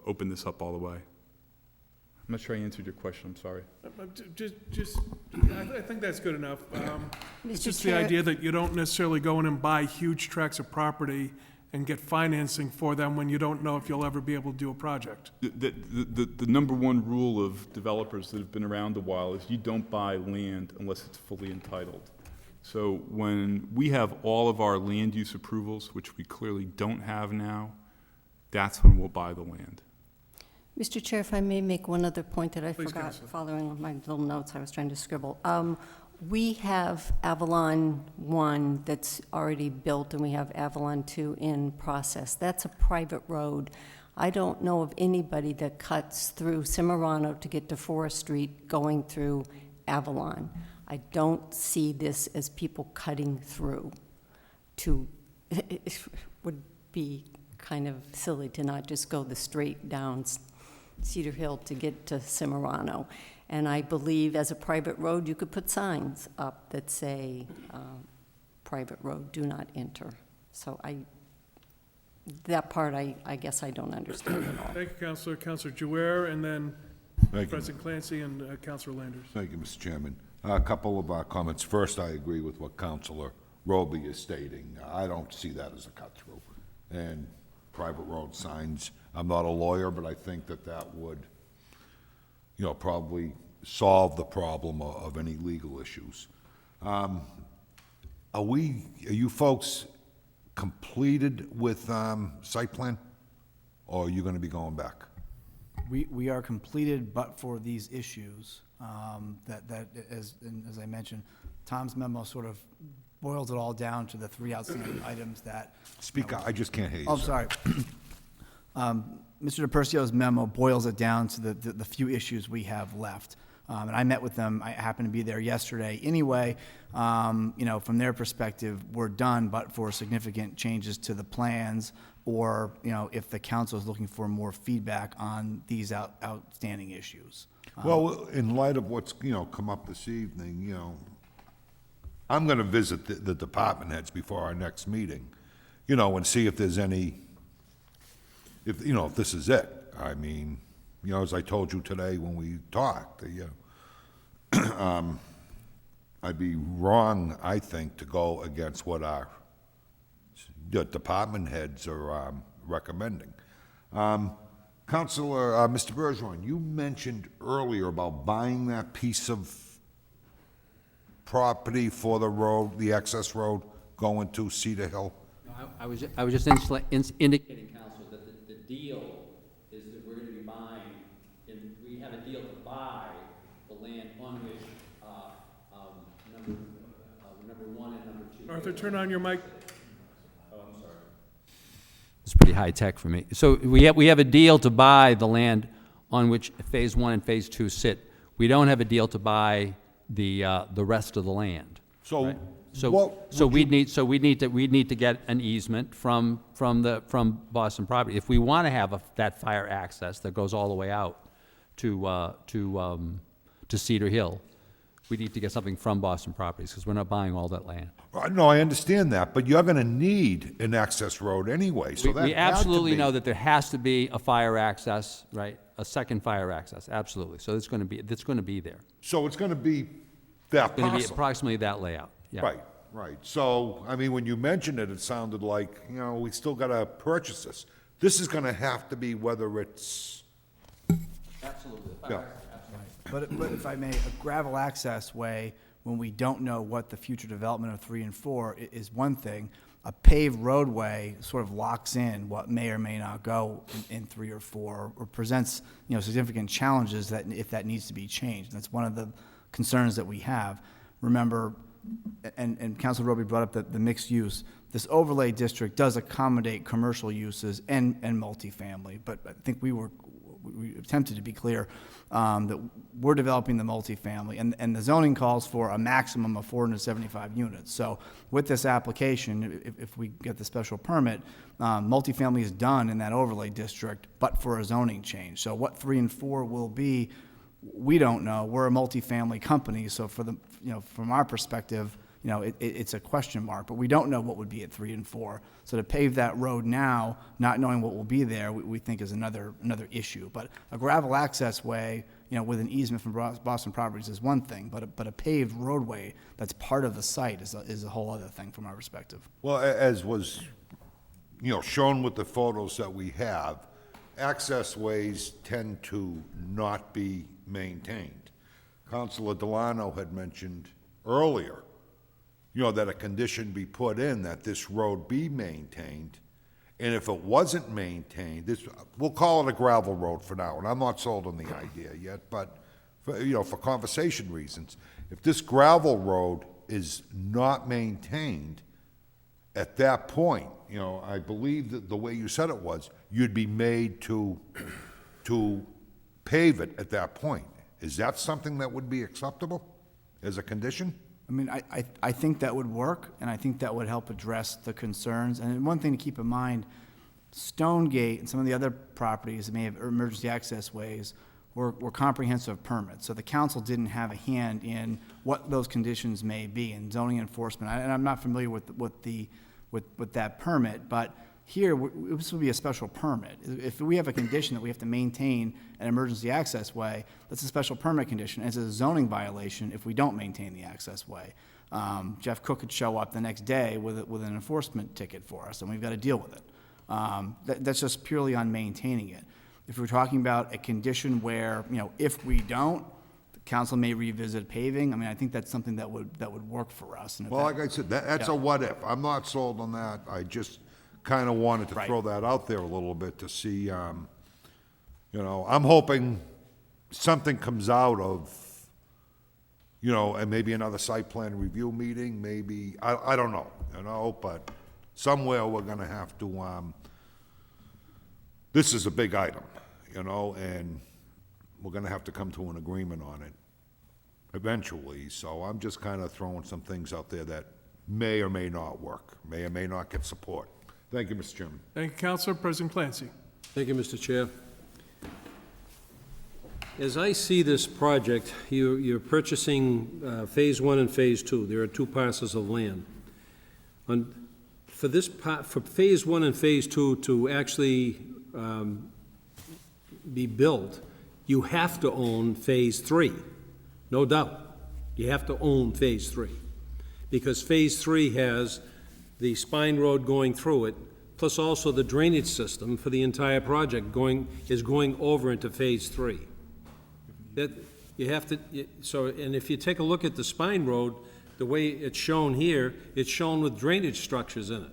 open this up all the way. I'm not sure I answered your question, I'm sorry. I think that's good enough. It's Mr. just the Chair- idea that you don't necessarily go in and buy huge tracts of property and get financing for them when you don't know if you'll ever be able to do a project. The number one rule of developers that have been around a while is you don't buy land unless it's fully entitled. So when we have all of our land use approvals, which we clearly don't have now, that's when we'll buy the land. Mr. Chair, if I may make one other point that I Please, forgot, Councilor. following my little notes I was trying to scribble. We have Avalon 1 that's already built, and we have Avalon 2 in process. That's a private road. I don't know of anybody that cuts through Cimarano to get to Forest Street going through Avalon. I don't see this as people cutting through it would be kind of silly to not just go the straight down Cedar Hill to get to Cimarano. And I believe as a private road, you could put signs up that say, private road, do not enter. So that part I guess I don't understand at all. Thank you, Councilor. Councilor Jouer, and then Thank you. President Clancy and Councilor Landers. Thank you, Mr. Chairman. A couple of comments. First, I agree with what Councilor Roby is stating. I don't see that as a cut-through. And private road signs, I'm not a lawyer, but I think that would, probably solve the problem of any legal issues. Are you folks completed with site plan, or are you going to be going back? We are completed, but for these issues, as I mentioned, Tom's memo sort of boils it all down to the 3 outstanding items that. Speak up, I just can't hear you. Oh, sir. sorry. Mr. DePercio's memo boils it down to the few issues we have left. And I met with them, I happened to be there yesterday anyway. From their perspective, we're done, but for significant changes to the plans, or, if the council is looking for more feedback on these outstanding issues. Well, in light of what's, come up this evening, I'm going to visit the department heads before our next meeting, and see if there's any, if this is it. I mean, as I told you today when we talked, I'd be wrong, I think, to go against what our department heads are recommending. Councilor, Mr. Bergeron, you mentioned earlier about buying that piece of property for the road, the access road going to Cedar Hill. No, I was just indicating, Council, that the deal is that we're going to be buying, and we have a deal to buy the land on which number 1 and number 2. Arthur, turn on your mic. It's pretty high tech for me. So we have a deal to buy the land on which Phase 1 and Phase 2 sit. We don't have a deal to buy the rest of the land. So, right? what So would we'd need to get an easement from Boston Property if we want to have that fire access that goes all the way out to to Cedar Hill, we need to get something from Boston Properties, because we're not buying all that land. No, I understand that, but you're gonna need an access road anyway, so that We had to absolutely be- know that there has to be a fire access, right? A second fire access, absolutely. So it's gonna be there. So it's gonna be that It's gonna be parcel. approximately that layout, yeah. Right, right. So, I mean, when you mentioned it, it sounded like, we still gotta purchase this. This is gonna have to be whether it's, Absolutely. yeah. But if I may, a gravel access way, when we don't know what the future development of 3 and 4 is one thing. A paved roadway sort of locks in what may or may not go in 3 or 4, or presents, significant challenges that if that needs to be changed. That's one of the concerns that we have. Remember, and Councilor Roby brought up the mixed use. This overlay district does accommodate commercial uses and multifamily, but I think we attempted to be clear that we're developing the multifamily, and the zoning calls for a maximum of 475 units. So with this application, if we get the special permit, multifamily is done in that overlay district, but for a zoning change. So what 3 and 4 will be, we don't know. We're a multifamily company, so from our perspective, it's a question mark, but we don't know what would be at 3 and 4. So to pave that road now, not knowing what will be there, we think is another issue. But a gravel access way, with an easement from Boston Properties is one thing, but a paved roadway that's part of the site is a whole other thing from our perspective. Well, as was, shown with the photos that we have, access ways tend to not be maintained. Councilor Delano had mentioned earlier, that a condition be put in that this road be maintained, and if it wasn't maintained, we'll call it a gravel road for now, and I'm not sold on the idea yet, but, for conversation reasons, if this gravel road is not maintained, at that point, I believe that the way you said it was, you'd be made to pave it at that point. Is that something that would be acceptable as a condition? I mean, I think that would work, and I think that would help address the concerns. And one thing to keep in mind, Stonegate and some of the other properties that may have emergency access ways were comprehensive permits. So the council didn't have a hand in what those conditions may be in zoning enforcement. And I'm not familiar with that permit, but here, this would be a special permit. If we have a condition that we have to maintain an emergency access way, that's a special permit condition. It's a zoning violation if we don't maintain the access way. Jeff Cook could show up the next day with an enforcement ticket for us, and we've got to deal with it. That's just purely on maintaining it. If we're talking about a condition where, if we don't, the council may revisit paving, I think that's something that would work for us. And Well, like I said, that's a what if. I'm not sold on that. I just kind of wanted to throw that out there a little bit to see, I'm hoping something comes out of, and maybe another site plan review meeting, maybe, I don't know, but somewhere we're gonna have to, this is a big item, and we're gonna have to come to an agreement on it eventually, so I'm just kind of throwing some things out there that may or may not work, may or may not get support. Thank you, Mr. Chairman. Thank you, Councilor. President Clancy. Thank you, Mr. Chair. As I see this project, you're purchasing Phase 1 and Phase 2. There are 2 parcels of land. For Phase 1 and Phase 2 to actually be built, you have to own Phase 3, no doubt. You have to own Phase 3, because Phase 3 has the spine road going through it, plus also the drainage system for the entire project is going over into Phase 3. That, you have to, and if you take a look at the spine road, the way it's shown here, it's shown with drainage structures in it.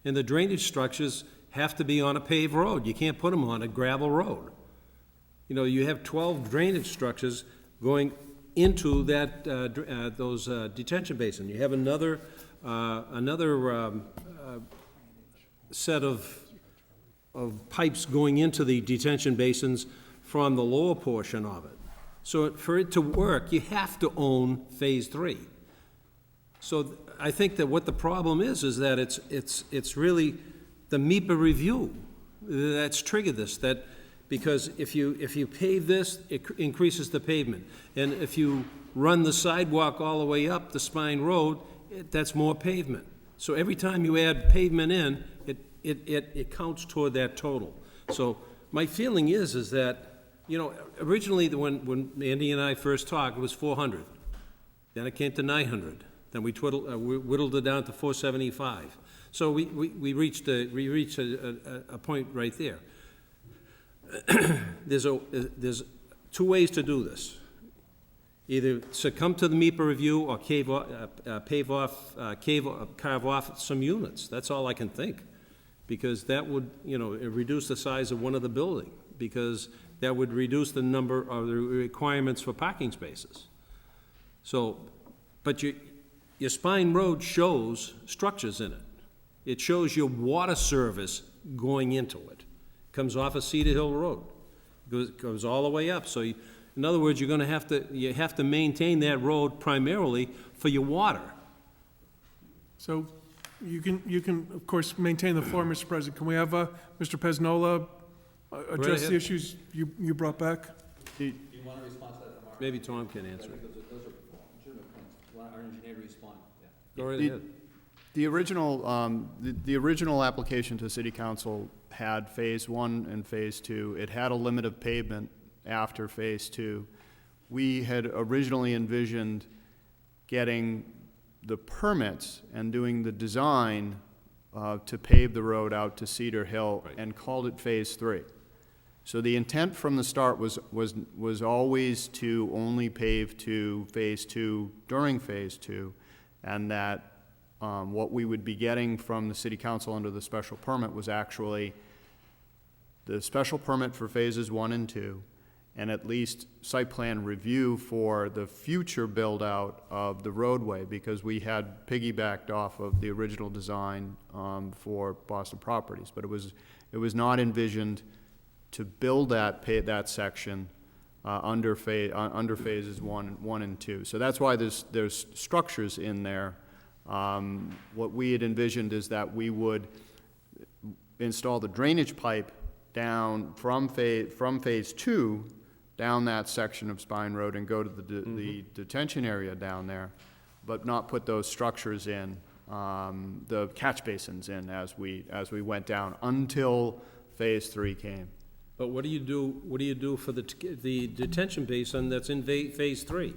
And the drainage structures have to be on a paved road. You can't put them on a gravel road. You have 12 drainage structures going into that, those detention basin. You have another set of pipes going into the detention basins from the lower portion of it. So for it to work, you have to own Phase 3. So I think that what the problem is that it's really the MEPA review that's triggered this, that because if you pave this, it increases the pavement. And if you run the sidewalk all the way up the Spine Road, that's more pavement. So every time you add pavement in, it counts toward that total. So my feeling is that, originally, when Andy and I first talked, it was 400. Then it came to 900. Then we whittled it down to 475. So we reached a point right there. There's two ways to do this. Either succumb to the MEPA review or carve off some units. That's all I can think. Because that would, reduce the size of one of the building, because that would reduce the number of the requirements for parking spaces. So, but your Spine Road shows structures in it. It shows your water service going into it. Comes off of Cedar Hill Road. Goes all the way up. So in other words, you have to maintain that road primarily for your water. So you can, of course, maintain the floor, Mr. President. Can we have Mr. Pesnola address the issues you brought back? Do you want to respond to that from our? Maybe Tom can answer. Those are legitimate points. You want our engineer to respond? Yeah. Go right ahead. The original application to City Council had Phase 1 and Phase 2. It had a limit of pavement after Phase 2. We had originally envisioned getting the permits and doing the design to pave the road out to Cedar Hill and called it Phase 3. So the intent from the start was always to only pave to Phase 2 during Phase 2, and that what we would be getting from the City Council under the special permit was actually the special permit for Phases 1 and 2, and at least site plan review for the future build-out of the roadway, because we had piggybacked off of the original design for Boston Properties. But it was not envisioned to build that section under Phases 1 and 2. So that's why there's structures in there. What we had envisioned is that we would install the drainage pipe down from Phase 2 down that section of Spine Road and go to the detention area down there, but not put those structures in, the catch basins in as we went down until Phase 3 came. But what do you do for the detention basin that's in Phase 3?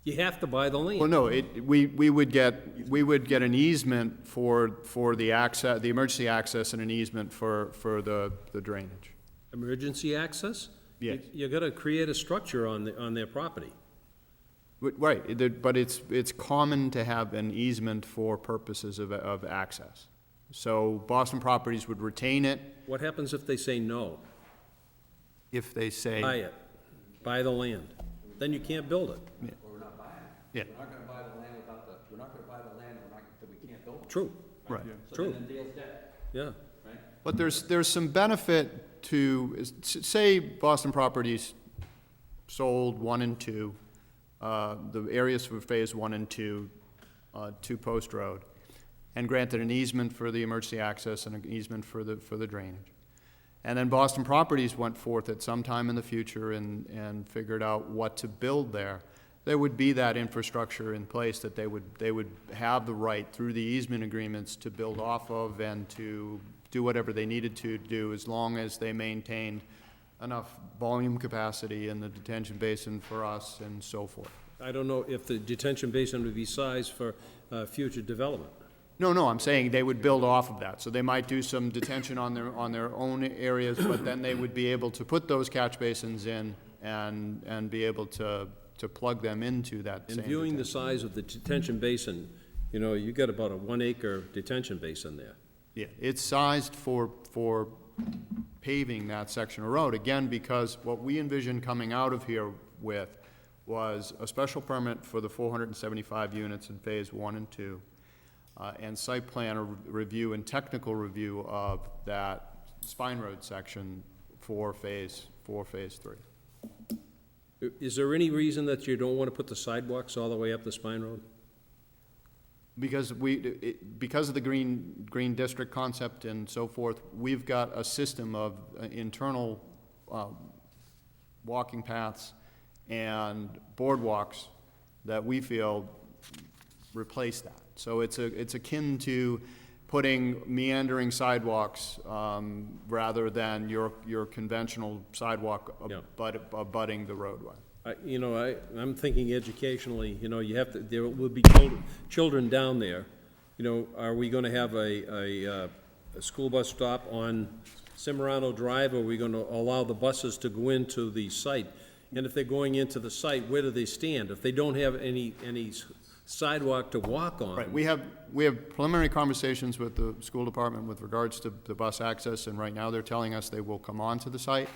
You have to buy the land. Well, no, we would get an easement for the access, the emergency access, and an easement for the drainage. Emergency access? Yes. You gotta create a structure on their property. Right, but it's common to have an easement for purposes of access. So Boston Properties would retain it. What happens if they say no? If they say. Buy it. Buy the land. Then you can't build it. Yeah. Or we're not buying it. Yeah. We're not going to buy the land we're not going to buy the land that we can't build. True. Right. So True. then the deal's dead, Yeah. right? But there's some benefit to, say Boston Properties sold 1 and 2, the areas for Phase 1 and 2, to Post Road, and granted an easement for the emergency access and an easement for the drainage. And then Boston Properties went forth at some time in the future and figured out what to build there. There would be that infrastructure in place that they would have the right through the easement agreements to build off of and to do whatever they needed to do, as long as they maintained enough volume capacity in the detention basin for us and so forth. I don't know if the detention basin would be sized for future development. No, I'm saying they would build off of that. So they might do some detention on their own areas, but then they would be able to put those catch basins in and be able to plug them into that same And viewing the detention. size of the detention basin, you got about a 1 acre detention basin there. Yeah, it's sized for paving that section of road, again, because what we envisioned coming out of here with was a special permit for the 475 units in Phase 1 and 2, and site plan review and technical review of that Spine Road section for Phase 3. Is there any reason that you don't want to put the sidewalks all the way up the Spine Road? Because because of the green district concept and so forth, we've got a system of internal walking paths and boardwalks that we feel replace that. So it's akin to putting meandering sidewalks rather than your conventional sidewalk Yeah. abutting the roadway. I'm thinking educationally, you have to, there will be children down there. Are we gonna have a school bus stop on Cimarano Drive, or are we gonna allow the buses to go into the site? And if they're going into the site, where do they stand? If they don't have any sidewalk to walk on? Right, we have preliminary conversations with the school department with regards to the bus access, and right now they're telling us they will come on to the site.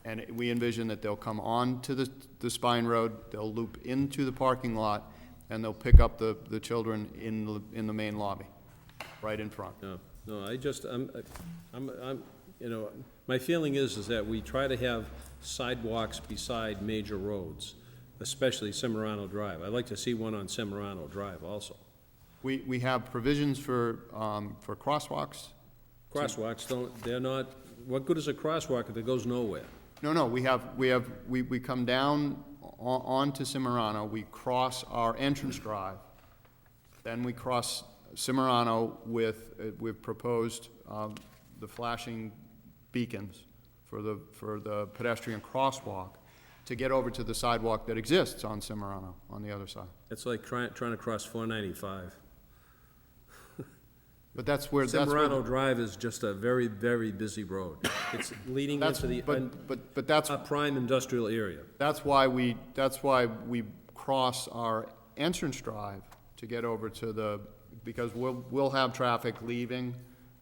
And we envision that they'll come on to the Spine Road, they'll loop into the parking lot, and they'll pick up the children in the main lobby, right in front. No, my feeling is that we try to have sidewalks beside major roads, especially Cimarano Drive. I'd like to see one on Cimarano Drive also. We have provisions for crosswalks. Crosswalks they're not, what good is a crosswalk if it goes nowhere? No, we come down onto Cimarano, we cross our entrance drive, then we cross Cimarano we've proposed the flashing beacons for the pedestrian crosswalk to get over to the sidewalk that exists on Cimarano on the other side. It's like trying to cross 495. But that's where Cimarano Drive is just a very, very busy road. It's leading into the but that's a prime industrial area. That's why we cross our entrance drive to get over to because we'll have traffic leaving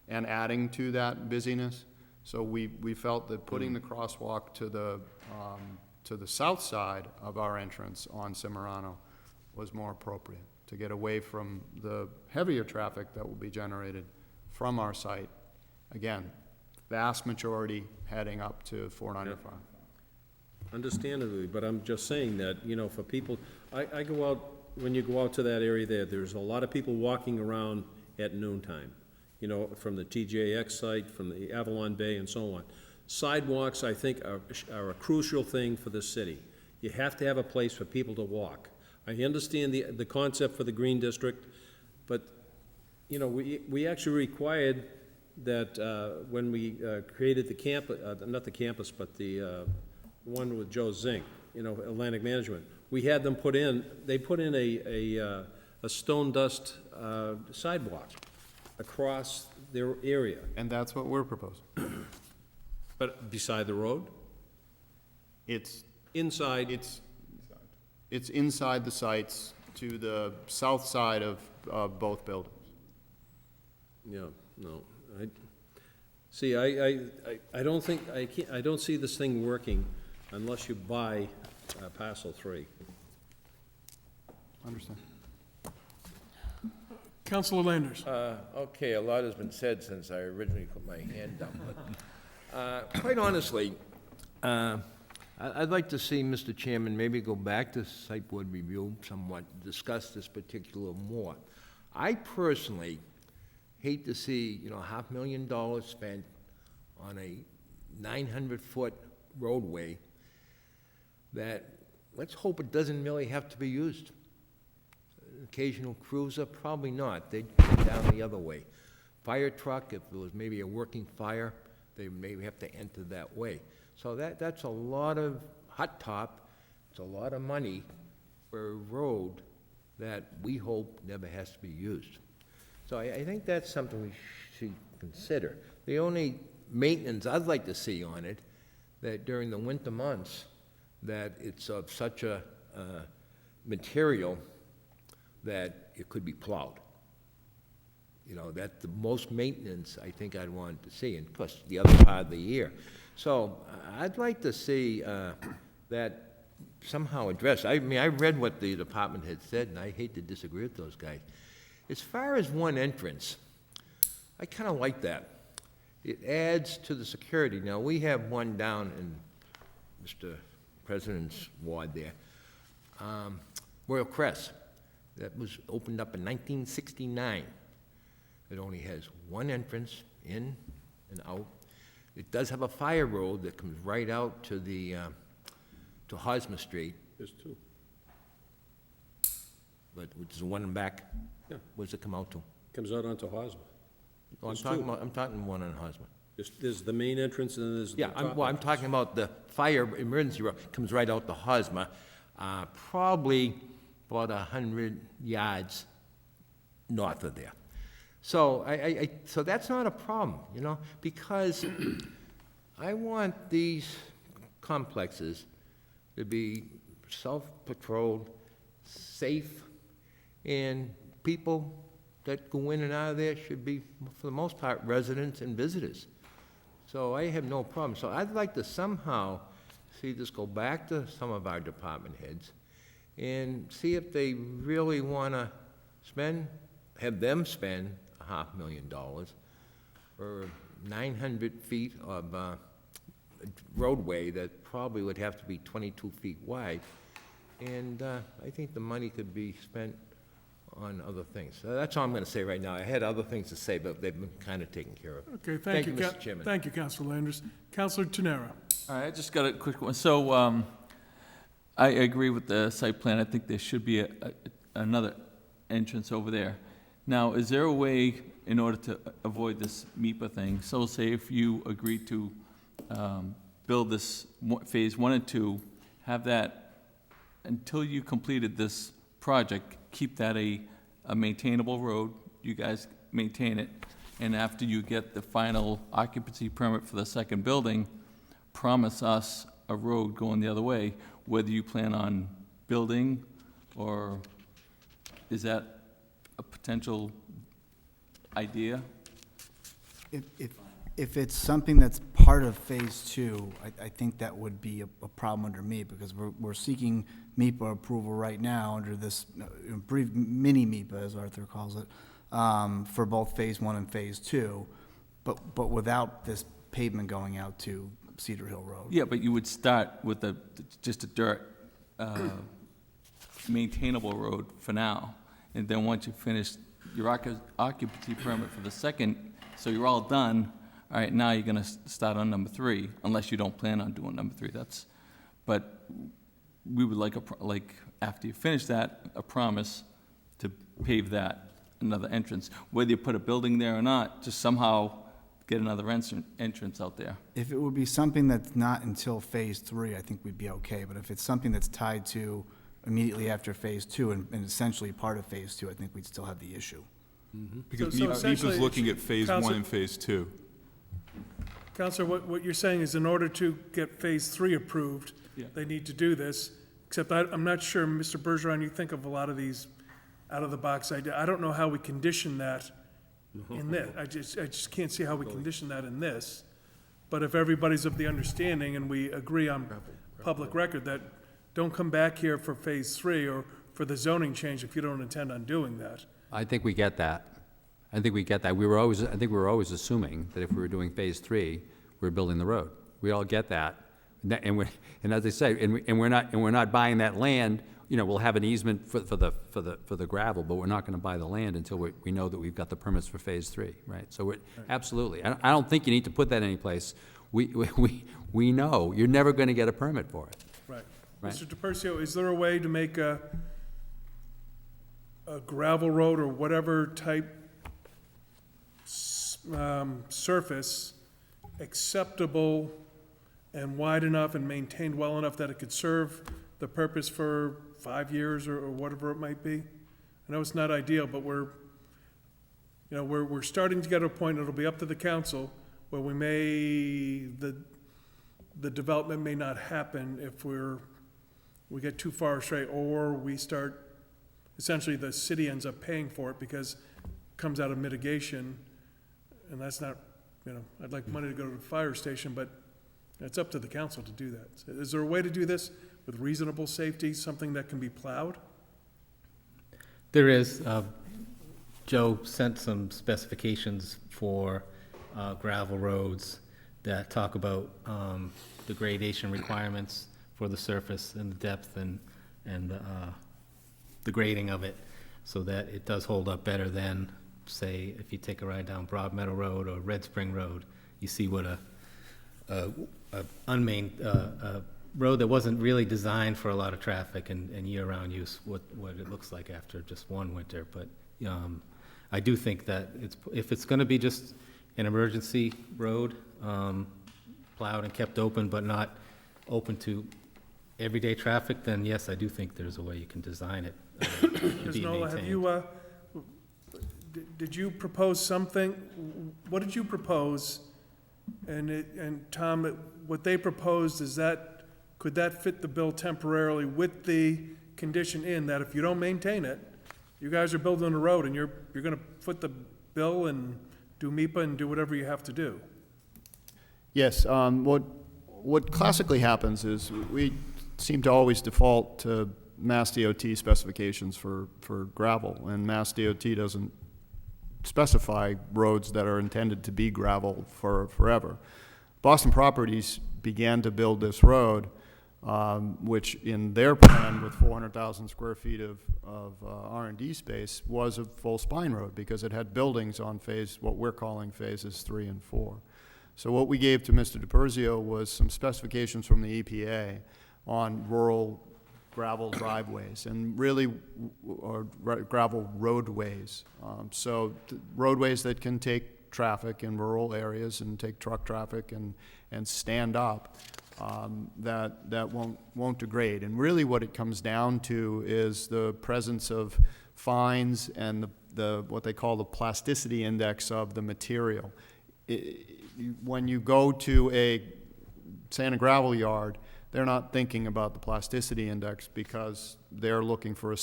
and adding to that busyness. So we felt that putting the crosswalk to the south side of our entrance on Cimarano was more appropriate, to get away from the heavier traffic that will be generated from our site. Again, vast majority heading up to 495. Understandably, but I'm just saying that, for people, I go out, when you go out to that area there's a lot of people walking around at noontime, from the TJX site, from the Avalon Bay and so on. Sidewalks, I think, are a crucial thing for this city. You have to have a place for people to walk. I understand the concept for the Green District, but, we actually required that when we created the not the campus, but the one with Joe Zink, Atlantic Management, we had them put in a stone dust sidewalk across their area. And that's what we're proposing. But beside the road? It's Inside? It's inside the sites to the south side of both buildings. Yeah, no. I don't think, I don't see this thing working unless you buy parcel 3. Understand. Councilor Landers. Okay, a lot has been said since I originally put my hand up, but quite honestly, I'd like to see, Mr. Chairman, maybe go back to site board review somewhat, discuss this particular more. I personally hate to see, $500,000 spent on a 900-foot roadway that, let's hope it doesn't really have to be used. An occasional cruiser, probably not. They'd come down the other way. Fire truck, if there was maybe a working fire, they may have to enter that way. So that's a lot of hot top, it's a lot of money for a road that we hope never has to be used. So I think that's something we should consider. The only maintenance I'd like to see on it, that during the winter months, that it's of such a material that it could be plowed. That's the most maintenance I think I'd want to see, and plus the other part of the year. So I'd like to see that somehow addressed. I mean, I read what the department had said, and I hate to disagree with those guys. As far as one entrance, I kind of like that. It adds to the security. Now, we have one down in Mr. President's ward there, Royal Crest, that was opened up in 1969. It only has one entrance, in and out. It does have a fire road that comes right out to the, to Hosmer Street, There's two. but which is the one in back. Yeah. Where's it come out to? Comes out onto Hosmer. Oh, There's two. I'm talking one on Hosmer. There's the main entrance and then there's the Yeah, top I'm entrance. talking about the fire emergency road, comes right out to Hosmer, probably about 100 yards north of there. So so that's not a problem, you know, because I want these complexes to be self-patrolled, safe, and people that go in and out of there should be, for the most part, residents and visitors. So I have no problem. So I'd like to somehow see this go back to some of our department heads and see if they really want to have them spend $500,000 for 900 feet of roadway that probably would have to be 22 feet wide. And I think the money could be spent on other things. So that's all I'm going to say right now. I had other things to say, but they've been kind of taken care of. Okay, thank you, Mr. Chairman. Thank you, Councilor Landers. Councilor Tenera. All right, I just got a quick one. So, I agree with the site plan. I think there should be another entrance over there. Now, is there a way, in order to avoid this MIPA thing, so say if you agree to build this phase 1 and 2, have that, until you completed this project, keep that a maintainable road, you guys maintain it, and after you get the final occupancy permit for the second building, promise us a road going the other way, whether you plan on building, or is that a potential idea? If it's something that's part of Phase 2, I think that would be a problem under me, because we're seeking MIPA approval right now under this brief mini MIPA, as Arthur calls it, for both Phase 1 and Phase 2, but without this pavement going out to Cedar Hill Road. Yeah, but you would start with just a dirt maintainable road for now, and then once you finish your occupancy permit for the second, so you're all done, all right, now you're gonna start on number 3, unless you don't plan on doing number 3, but we would like after you finish that, a promise to pave that, another entrance, whether you put a building there or not, just somehow get another entrance out there. If it would be something that's not until Phase 3, I think we'd be okay, but if it's something that's tied to immediately after Phase 2 and essentially part of Phase 2, I think we'd still have the issue. Because So MIPA's essentially, looking at phase 1 Council- and phase 2. Counselor, what you're saying is in order to get Phase 3 approved, Yeah. they need to do this, except I'm not sure, Mr. Bergeron, you think of a lot of these out-of-the-box ideas. I don't know how we condition that in this. I just can't see how we condition that in this. But if everybody's of the understanding and we agree on public record that don't come back here for Phase 3 or for the zoning change if you don't intend on doing that. I think we get that. I think we get that. I think we were always assuming that if we were doing Phase 3, we were building the road. We all get that. And as I say, and we're not buying that land. You know, we'll have an easement for the gravel, but we're not going to buy the land until we know that we've got the permits for Phase 3, right? So absolutely. I don't think you need to put that anyplace. We know you're never going to get a permit for it. Right. Right. Mr. DePercio, is there a way to make a gravel road or whatever type surface acceptable and wide enough and maintained well enough that it could serve the purpose for 5 years or whatever it might be? I know it's not ideal, but we're starting to get to a point, it'll be up to the council, where the development may not happen if we get too far astray, or we start, essentially the city ends up paying for it because it comes out of mitigation, and that's not, I'd like money to go to the fire station, but it's up to the council to do that. Is there a way to do this with reasonable safety, something that can be plowed? There is. Joe sent some specifications for gravel roads that talk about the gradation requirements for the surface and the depth and the grading of it, so that it does hold up better than, say, if you take a ride down Broad Meadow Road or Red Spring Road, you see what a a road that wasn't really designed for a lot of traffic and year-round use, what it looks like after just one winter. But I do think that if it's going to be just an emergency road, plowed and kept open, but not open to everyday traffic, then yes, I do think there's a way you can design it to Ms. be Nola, have maintained. you, did you propose something? What did you propose? And Tom, what they proposed, could that fit the bill temporarily with the condition in that if you don't maintain it, you guys are building a road and you're gonna foot the bill and do MIPA and do whatever you have to do? Yes, what classically happens is we seem to always default to Mass DOT specifications for gravel, and Mass DOT doesn't specify roads that are intended to be gravel for forever. Boston Properties began to build this road, which in their plan with 400,000 square feet of R&D space was a full spine road because it had buildings on what we're calling phases 3 and 4. So what we gave to Mr. DiPerzio was some specifications from the EPA on rural gravel driveways and really gravel roadways. So roadways that can take traffic in rural areas and take truck traffic and stand up, that won't degrade. And really what it comes down to is the presence of fines and what they call the plasticity index of the material. When you go to a sand and gravel yard, they're not thinking about the plasticity index because they're looking for a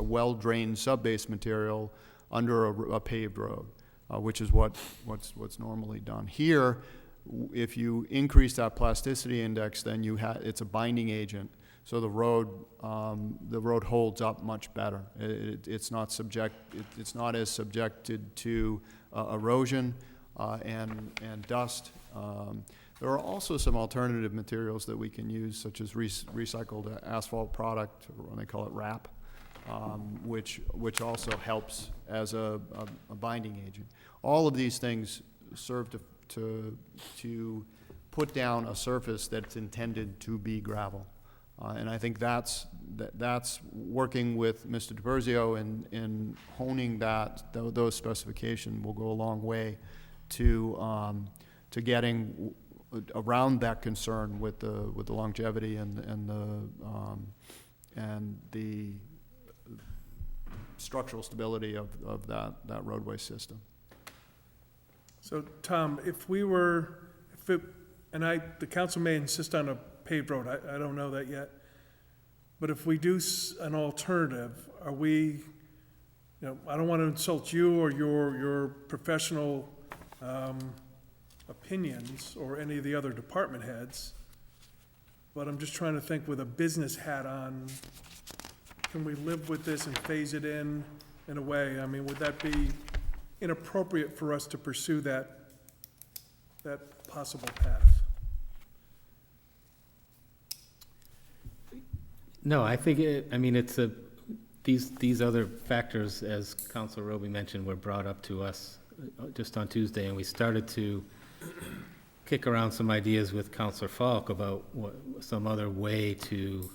well-drained subbase material under a paved road, which is what's normally done. Here, if you increase that plasticity index, then it's a binding agent, so the road holds up much better. It's not as subjected to erosion and dust. There are also some alternative materials that we can use, such as recycled asphalt product, or they call it RAP, which also helps as a binding agent. All of these things serve to put down a surface that's intended to be gravel. And I think that's working with Mr. DiPerzio in honing those specifications will go a long way to getting around that concern with the longevity and the structural stability of that roadway system. So, Tom, the council may insist on a paved road, I don't know that yet, but if we do an alternative, are we, I don't want to insult you or your professional opinions or any of the other department heads, but I'm just trying to think with a business hat on, can we live with this and phase it in a way? I mean, would that be inappropriate for us to pursue that possible path? No, I think these other factors, as Councilor Roby mentioned, were brought up to us just on Tuesday, and we started to kick around some ideas with Councilor Falk about some other way to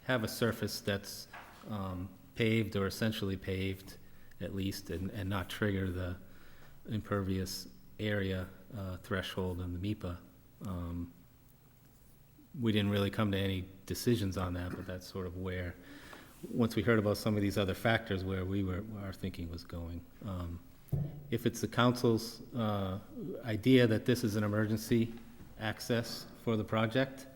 have a surface that's paved or essentially paved at least, and not trigger the impervious area threshold in the MIPA. We didn't really come to any decisions on that, but that's sort of where, once we heard about some of these other factors, where our thinking was going. If it's the council's idea that this is an emergency access for the project,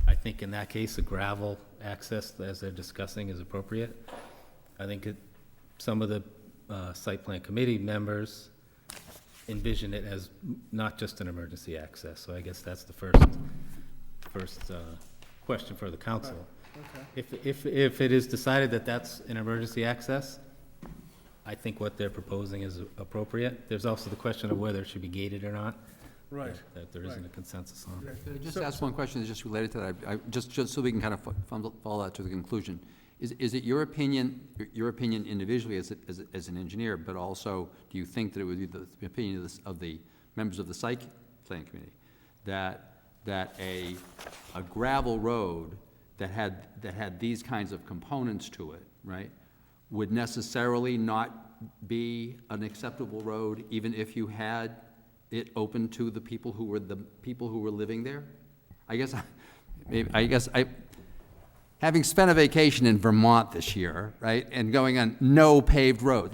I think in that case, a gravel access, as they're discussing, is appropriate. I think some of the site plan committee members envision it as not just an emergency access, so I guess that's the first question for the council. Okay. If it is decided that that's an emergency access, I think what they're proposing is appropriate. There's also the question of whether it should be gated or not. Right. That there isn't a consensus on. Could I just ask one question that's just related to that, just so we can kind of follow that to the conclusion. Is it your opinion individually as an engineer, but also do you think that it would be the opinion of the members of the site plan committee, that a gravel road that had these kinds of components to it, right, would necessarily not be an acceptable road, even if you had it open to the people who were living there? I guess having spent a vacation in Vermont this year, right, and going on no paved roads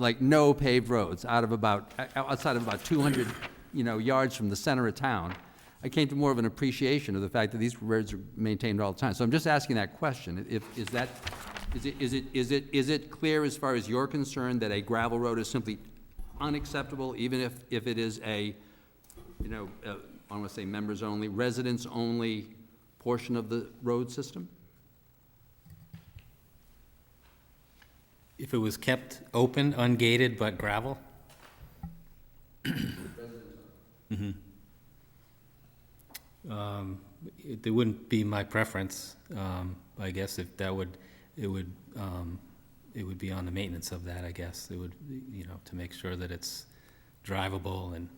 outside of about 200, yards from the center of town, I came to more of an appreciation of the fact that these roads are maintained all the time. So I'm just asking that question. Is it clear as far as you're concerned that a gravel road is simply unacceptable, even if it is a, I don't want to say members only, residents only portion of the road system? If it was kept open, ungated, but gravel? Mm-hmm. It wouldn't be my preference. I guess if that would, it would be on the maintenance of that, I guess. It would, to make sure that it's drivable and,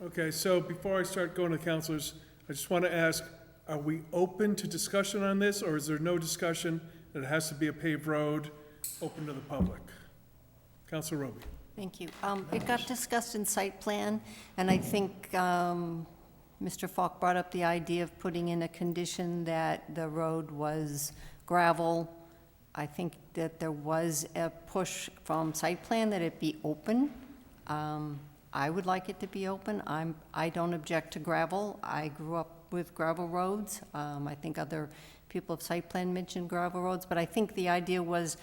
Okay, so before I start going to councilors, I just want to ask, are we open to discussion on this, or is there no discussion that it has to be a paved road open to the public? Councilor Roby. Thank you. It got discussed in site plan, and I think Mr. Falk brought up the idea of putting in a condition that the road was gravel. I think that there was a push from site plan that it be open. I would like it to be open. I don't object to gravel. I grew up with gravel roads. I think other people of site plan mentioned gravel roads, but I think the idea was,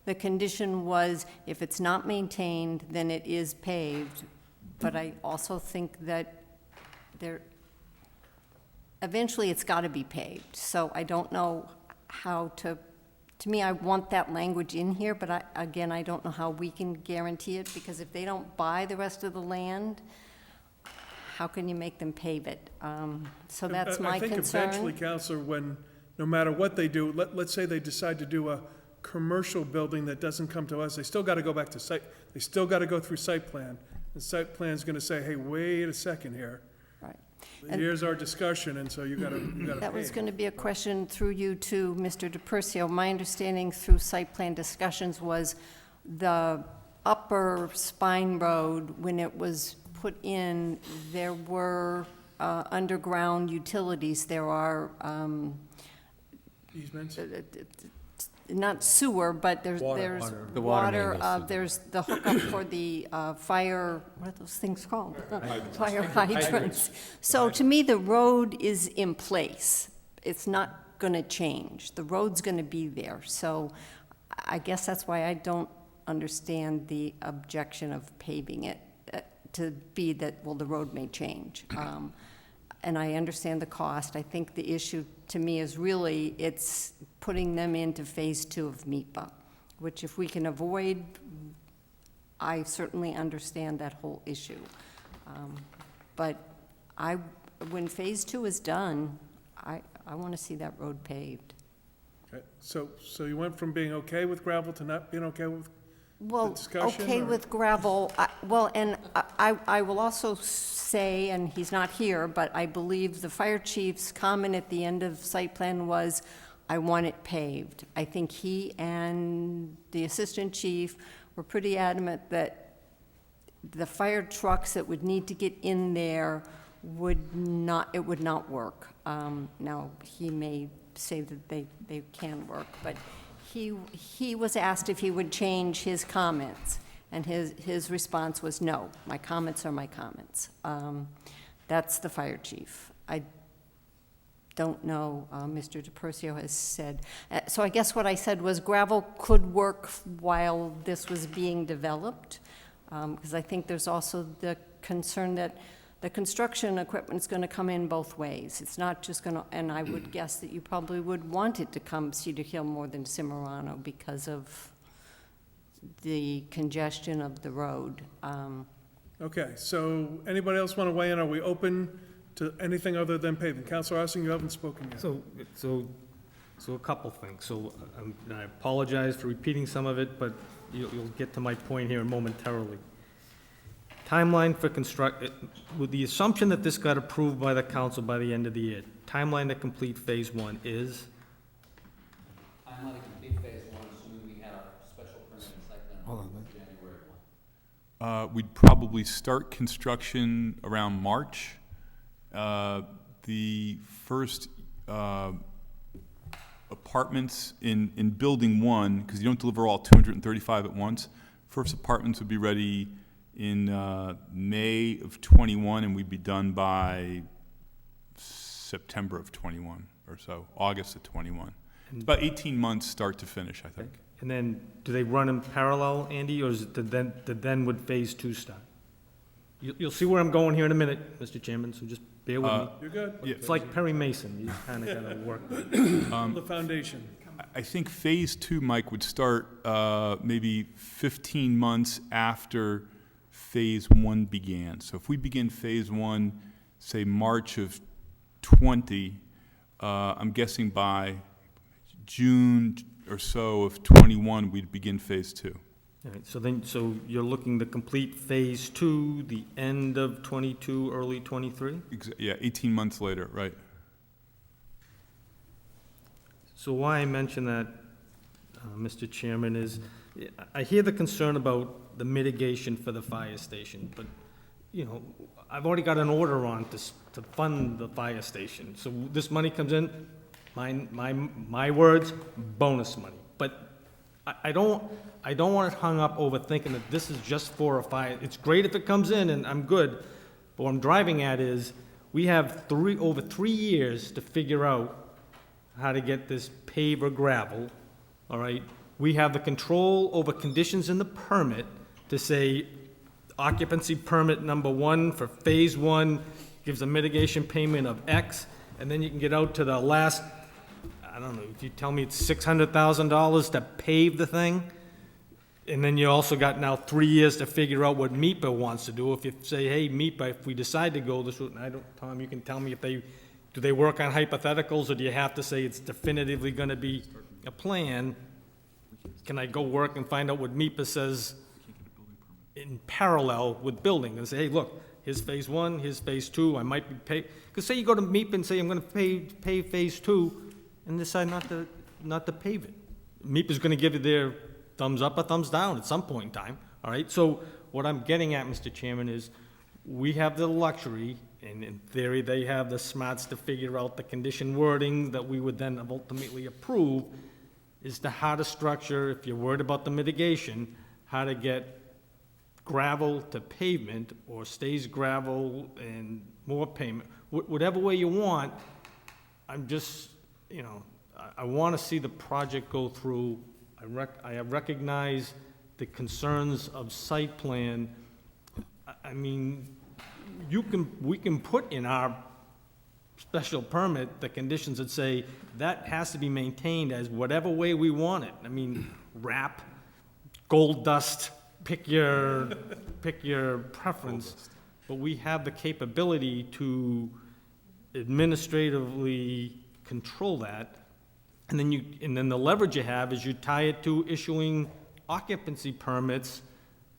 the condition was, if it's not maintained, then it is paved. But I also think that eventually it's got to be paved. So I don't know how to me, I want that language in here, but I don't know how we can guarantee it, because if they don't buy the rest of the land, how can you make them pave it? So that's my concern. I think eventually, Counselor, no matter what they do, let's say they decide to do a commercial building that doesn't come to us, they still got to go back to site, they still got to go through site plan. The site plan's going to say, hey, wait a second here. Right. Here's our discussion, and so you got to That was pay. going to be a question through you to Mr. DePercio. My understanding through site plan discussions was the upper Spine Road, when it was put in, there were underground utilities. There are Easements? not sewer, but there's The water main is there's the hookup for the fire, what are those things called? Fire hydrants. So to me, the road is in place. It's not going to change. The road's going to be there. So I guess that's why I don't understand the objection of paving it to be that, well, the road may change. And I understand the cost. I think the issue to me is really, it's putting them into phase 2 of MIPA, which if we can avoid, I certainly understand that whole issue. But when phase 2 is done, I want to see that road paved. Okay. So you went from being okay with gravel to not being okay with Well, the discussion? okay or- with gravel, and I will also say, and he's not here, but I believe the fire chief's comment at the end of site plan was, I want it paved. I think he and the assistant chief were pretty adamant that the fire trucks that would need to get in there would not work. Now, he may say that they can work, but he was asked if he would change his comments, and his response was, no, my comments are my comments. That's the fire chief. I don't know, Mr. DePercio has said. So I guess what I said was gravel could work while this was being developed, because I think there's also the concern that the construction equipment's going to come in both ways. It's not just going to, and I would guess that you probably would want it to come Cedar Hill more than Cimarano because of the congestion of the road. Okay, so anybody else want to weigh in? Are we open to anything other than paving? Councilor Austin, you haven't spoken yet. So a couple things. So I apologize for repeating some of it, but you'll get to my point here momentarily. Timeline for with the assumption that this got approved by the council by the end of the year, timeline to complete phase one is? Timeline to complete phase one, assuming we had our special permit and site plan. Hold on. January 1. We'd probably start construction around March. The first apartments in building one, because you don't deliver all 235 at once, first apartments would be ready in May of 21, and we'd be done by September of 21 or so, August of 21. It's about 18 months start to finish, I think. And then, do they run in parallel, Andy, or is it then would phase two start? You'll see where I'm going here in a minute, Mr. Chairman, so just bear with me. You're good. It's like Perry Mason, you just kind of gotta work with it. The foundation. I think phase two, Mike, would start maybe 15 months after phase one began. So if we begin phase one, say March of 20, I'm guessing by June or so of 21, we'd begin phase two. All right, so you're looking to complete phase two, the end of 22, early 23? Yeah, 18 months later, right. So why I mention that, Mr. Chairman, is I hear the concern about the mitigation for the fire station, but, you know, I've already got an order on to fund the fire station. So this money comes in, my words, bonus money. But I don't want it hung up over thinking that this is just for a fire. It's great if it comes in and I'm good, but what I'm driving at is we have over 3 years to figure out how to get this pave or gravel, all right? We have the control over conditions in the permit to say occupancy permit number 1 for phase 1 gives a mitigation payment of X, and then you can get out to the last, I don't know, if you tell me it's $600,000 to pave the thing, and then you also got now 3 years to figure out what MEPA wants to do. If you say, hey, MEPA, if we decide to go this route, and Tom, you can tell me if do they work on hypotheticals, or do you have to say it's definitively gonna be a plan? Can I go work and find out what MEPA says in parallel with building, and say, hey, look, here's phase 1, here's phase 2, I might be pay, because say you go to MEPA and say, I'm gonna pave phase 2, and decide not to pave it. MEPA's gonna give you their thumbs up or thumbs down at some point in time, all right? So what I'm getting at, Mr. Chairman, is we have the luxury, and in theory, they have the smarts to figure out the condition wording that we would then ultimately approve, is to how to structure, if you're worried about the mitigation, how to get gravel to pavement, or stays gravel and more pavement, whatever way you want. I'm just, you know, I want to see the project go through. I recognize the concerns of site plan. I mean, we can put in our special permit the conditions that say that has to be maintained as whatever way we want it. I mean, wrap, gold dust, pick your preference, but we have the capability to administratively control that. And then the leverage you have is you tie it to issuing occupancy permits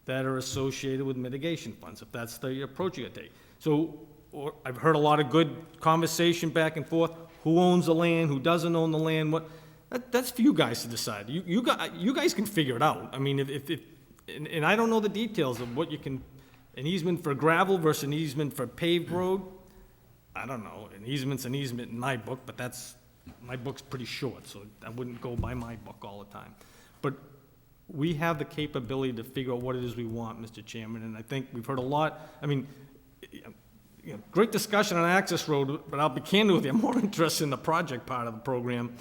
that are associated with mitigation funds, if that's the approach you take. So, I've heard a lot of good conversation back and forth. Who owns the land? Who doesn't own the land? That's for you guys to decide. You guys can figure it out. I mean, and I don't know the details of what you can, an easement for gravel versus an easement for paved road. I don't know. An easement's an easement in my book, but my book's pretty short, so I wouldn't go by my book all the time. But we have the capability to figure out what it is we want, Mr. Chairman, and I think we've heard a lot. I mean, you know, great discussion on access road, but I'll be candid with you, I'm more interested in the project part of the program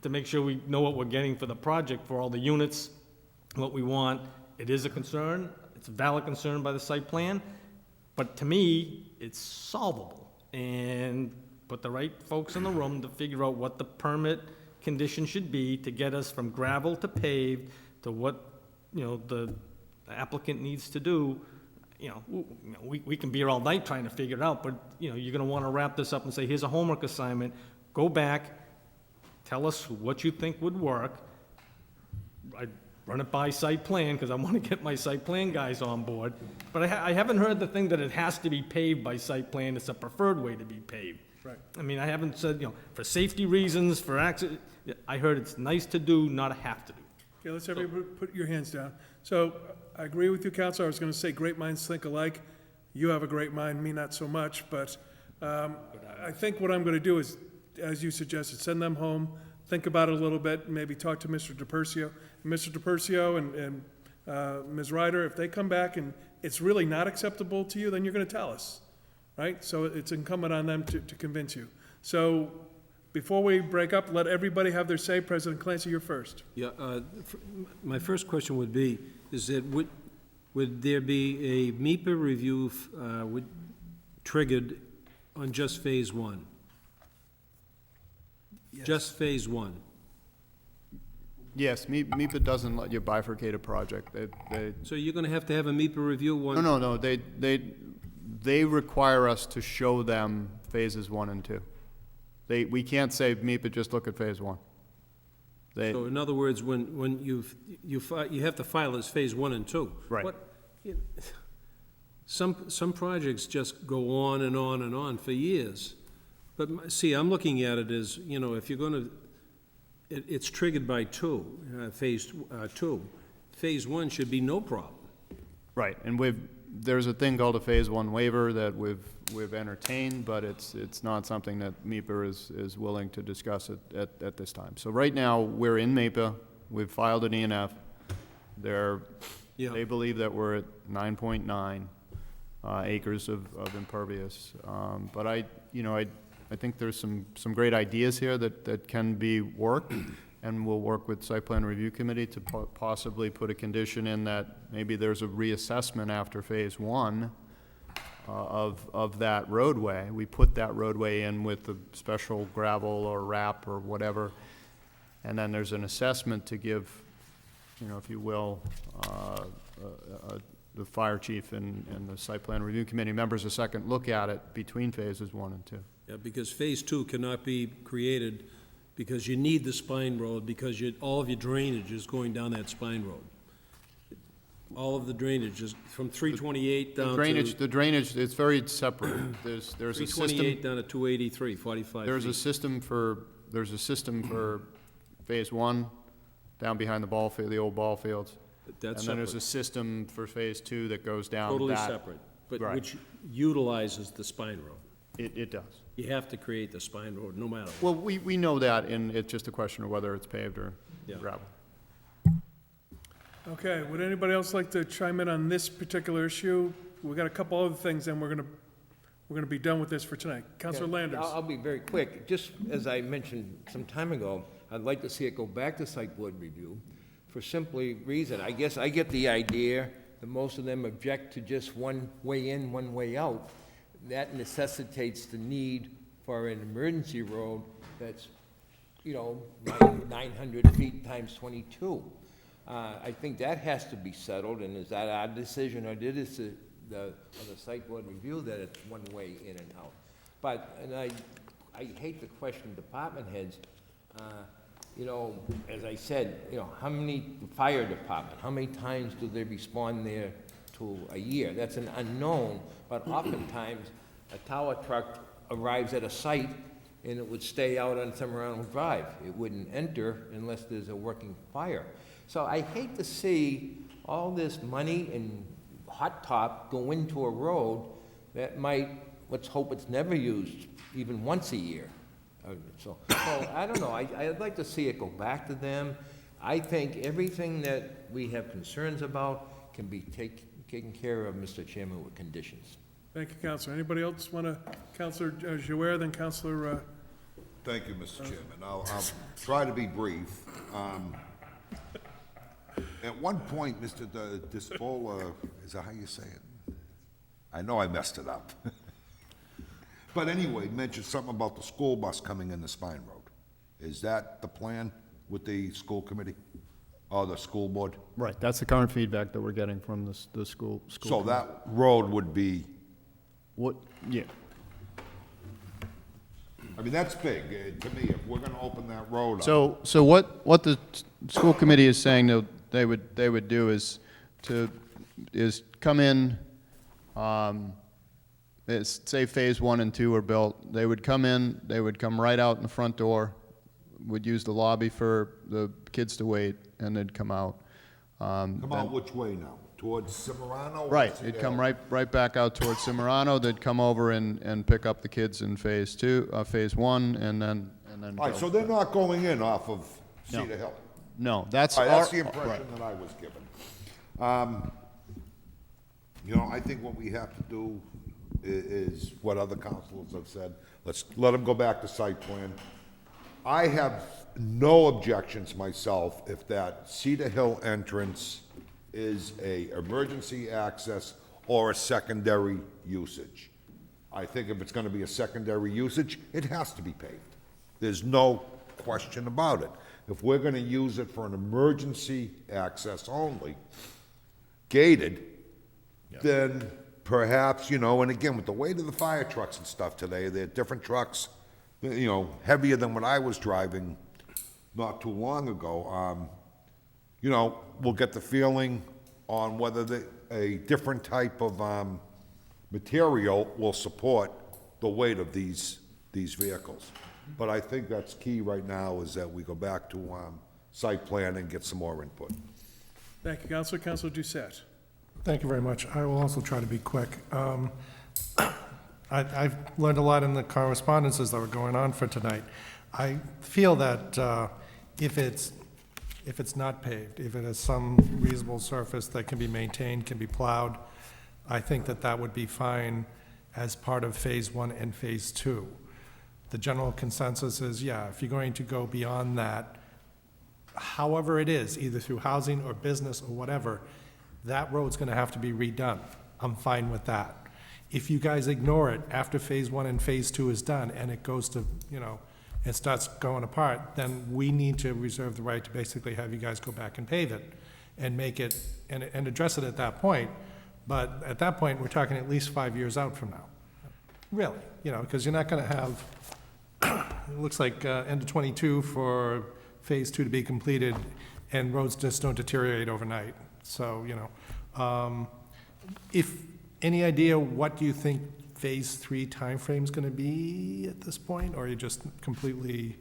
to make sure we know what we're getting for the project, for all the units, what we want. It is a concern, it's a valid concern by the site plan, but to me, it's solvable. And put the right folks in the room to figure out what the permit condition should be to get us from gravel to paved to what, you know, the applicant needs to do. You know, we can be here all night trying to figure it out, but, you know, you're gonna wanna wrap this up and say, here's a homework assignment, go back, tell us what you think would work. run it by site plan, because I want to get my site plan guys on board. But I haven't heard the thing that it has to be paved by site plan, it's a preferred way to be paved. Right. I mean, I haven't said, for safety reasons, for accident, I heard it's nice to do, not a have to do. Okay, let's everybody put your hands down. So I agree with you, Counselor. I was going to say great minds think alike. You have a great mind, me not so much, but I think what I'm going to do is, as you suggested, send them home, think about it a little bit, maybe talk to Mr. DePercio. Mr. DePercio and Ms. Ryder, if they come back and it's really not acceptable to you, then you're going to tell us, right? So it's incumbent on them to convince you. So before we break up, let everybody have their say. President Clancy, you're first. Yeah, my first question would be, is that would there be a MEPA review triggered on just phase one? Just phase one? Yes, MEPA doesn't let you bifurcate a project. So you're gonna have to have a MEPA review one? No, they require us to show them phases 1 and 2. We can't say, MEPA, just look at phase 1. So in other words, when you have to file as phase 1 and 2. Right. Some projects just go on and on and on for years. But see, I'm looking at it as, if you're gonna, it's triggered by phase 2. Phase 1 should be no problem. Right, and there's a thing called a phase 1 waiver that we've entertained, but it's not something that MEPA is willing to discuss at this time. So right now, we're in MEPA, we've filed an ENF. They believe that we're at 9.9 acres of impervious. But I think there's some great ideas here that can be worked, and we'll work with Site Plan Review Committee to possibly put a condition in that maybe there's a reassessment after phase 1 of that roadway. We put that roadway in with the special gravel or wrap or whatever, and then there's an assessment to give, if you will, the fire chief and the Site Plan Review Committee members a second look at it between phases 1 and 2. Yeah, because phase 2 cannot be created because you need the spine road, because all of your drainage is going down that spine road. All of the drainage is from 328 down to... The drainage, it's very separate. There's a system... 328 down to 283, 45 There's feet. a system for phase 1 down behind the ball field, the old ball fields. That's And then there's a separate. system for phase 2 that goes down Totally that. separate, but Right. which utilizes the spine road. It does. You have to create the spine road, no matter what. Well, we know that, and it's just a question of whether it's paved or Yeah. gravel. Okay, would anybody else like to chime in on this particular issue? We got a couple other things, and we're gonna be done with this for tonight. Counselor Landers. I'll be very quick. Just as I mentioned some time ago, I'd like to see it go back to site board review for simply reason. I guess I get the idea that most of them object to just one way in, one way out. That necessitates the need for an emergency road that's, 900 feet times 22. I think that has to be settled, and is that our decision, or did it the site board review that it's one way in and out? And I hate to question department heads. As I said, how many, fire department, how many times do they respond there to a year? That's an unknown, but oftentimes a tower truck arrives at a site and it would stay out on Semirano Drive. It wouldn't enter unless there's a working fire. So I hate to see all this money and hot top go into a road that might, let's hope it's never used even once a year. So I don't know, I'd like to see it go back to them. I think everything that we have concerns about can be taken care of, Mr. Chairman, with conditions. Thank you, Counselor. Anybody else want to, Counselor Jouer, then Counselor... Thank you, Mr. Chairman. I'll try to be brief. At one point, Mr. Dispola, is that how you say it? I know I messed it up. But anyway, mentioned something about the school bus coming in the Spine Road. Is that the plan with the school committee or the school board? Right, that's the current feedback that we're getting from the school. So that road would be, Yeah. I mean, that's big to me, if we're gonna open that road up. So what the school committee is saying, they would do is come in, say phase 1 and 2 are built, they would come in, they would come right out in the front door, would use the lobby for the kids to wait, and they'd come out. Come out which way now? Towards Cimarano? or Right, Cedar it'd come Hill? right back out towards Cimarano, they'd come over and pick up the kids in phase 1, and then All right, go. so they're not going in off of No. Cedar Hill? No, that's All right, our... that's the impression that I was given. You know, I think what we have to do is what other councilors have said. Let's let them go back to site plan. I have no objections myself if that Cedar Hill entrance is a emergency access or a secondary usage. I think if it's gonna be a secondary usage, it has to be paved. There's no question about it. If we're gonna use it for an emergency access only, gated, then perhaps, you know, and again, with the weight of the fire trucks and stuff today, they're different trucks, you know, heavier than what I was driving not too long ago. You know, we'll get the feeling on whether a different type of material will support the weight of these vehicles. But I think that's key right now, is that we go back to site plan and get some more input. Thank you, Counselor. Counselor Doucette. Thank you very much. I will also try to be quick. I've learned a lot in the correspondences that were going on for tonight. I feel that if it's not paved, if it has some reasonable surface that can be maintained, can be plowed, I think that that would be fine as part of Phase 1 and Phase 2. The general consensus is, yeah, if you're going to go beyond that, however it is, either through housing or business or whatever, that road's gonna have to be redone. I'm fine with that. If you guys ignore it after Phase 1 and Phase 2 is done, and it goes to, you know, it starts going apart, then we need to reserve the right to basically have you guys go back and pave it and make it, and address it at that point. But at that point, we're talking at least 5 years out from now. Really, you know, because you're not gonna have, it looks like end of '22 for Phase 2 to be completed, and roads just don't deteriorate overnight. So, you know, if, any idea what do you think Phase 3 timeframe's gonna be at this point? Or are you just completely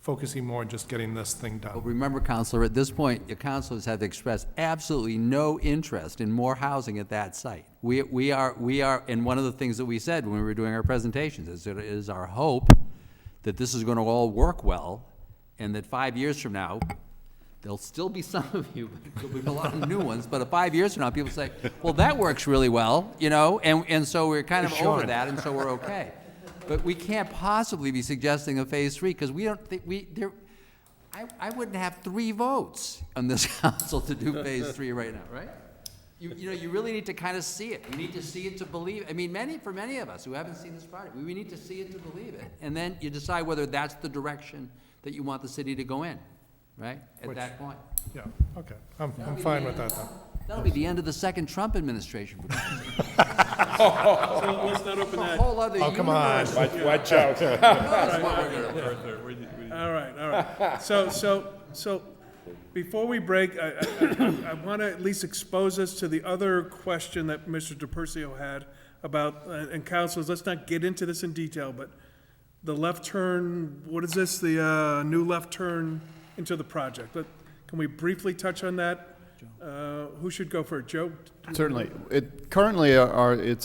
focusing more on just getting this thing But done? remember, Counselor, at this point, your counselors have expressed absolutely no interest in more housing at that site. We are, and one of the things that we said when we were doing our presentations is that it is our hope that this is gonna all work well, and that 5 years from now, there'll still be some of you, but there'll be a lot of new ones, but 5 years from now, people say, well, that works really well, you know, and so we're kind of over that, and so we're okay. But we can't possibly be suggesting a Phase 3, because we don't think, I wouldn't have 3 votes on this council to do Phase 3 right now, right? You know, you really need to kind of see it. We need to see it to believe. I mean, for many of us who haven't seen this project, we need to see it to believe it. And then you decide whether that's the direction that you want the city to go in, right? At that point. Yeah, okay, I'm fine with that then. That'll be the end of the second Trump administration. For So let's not open a that. whole other Oh, come on. universe. Watch out. All right. So before we break, I want to at least expose us to the other question that Mr. DePercio had about, and councilors, let's not get into this in detail, but the left turn, what is this, the new left turn into the project? But can we briefly touch on that? Who should go for it? Joe? Certainly. Currently,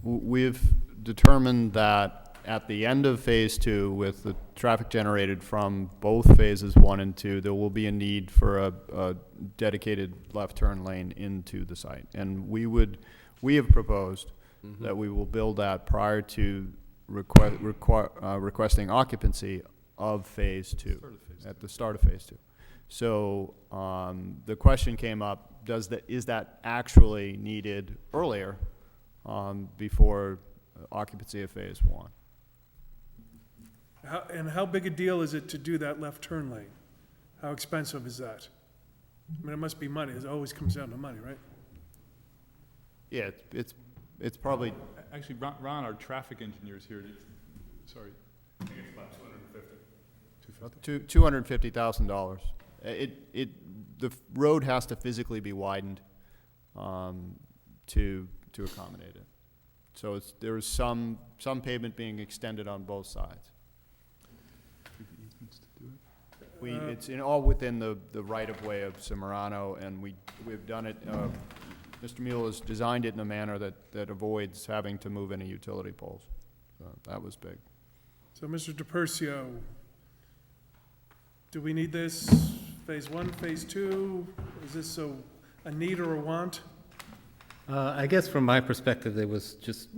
we've determined that at the end of Phase 2, with the traffic generated from both Phases 1 and 2, there will be a need for a dedicated left turn lane into the site. And we have proposed that we will build that prior to requesting occupancy of Phase 2, at the start of Phase 2. So the question came up, is that actually needed earlier before occupancy of Phase 1? And how big a deal is it to do that left turn lane? How expensive is that? I mean, it must be money. It always comes down to money, right? Yeah, it's probably... Actually, Ron, our traffic engineer is here. Sorry. I think it's about $250. $250,000. The road has to physically be widened to accommodate it. So there is some pavement being extended on both sides. It's all within the right-of-way of Cimarano, and we've done it, Mr. Mule has designed it in a manner that avoids having to move any utility poles. So that was big. So, Mr. DePercio, do we need this phase 1, phase 2? Is this a need or a want? I guess from my perspective, it was just,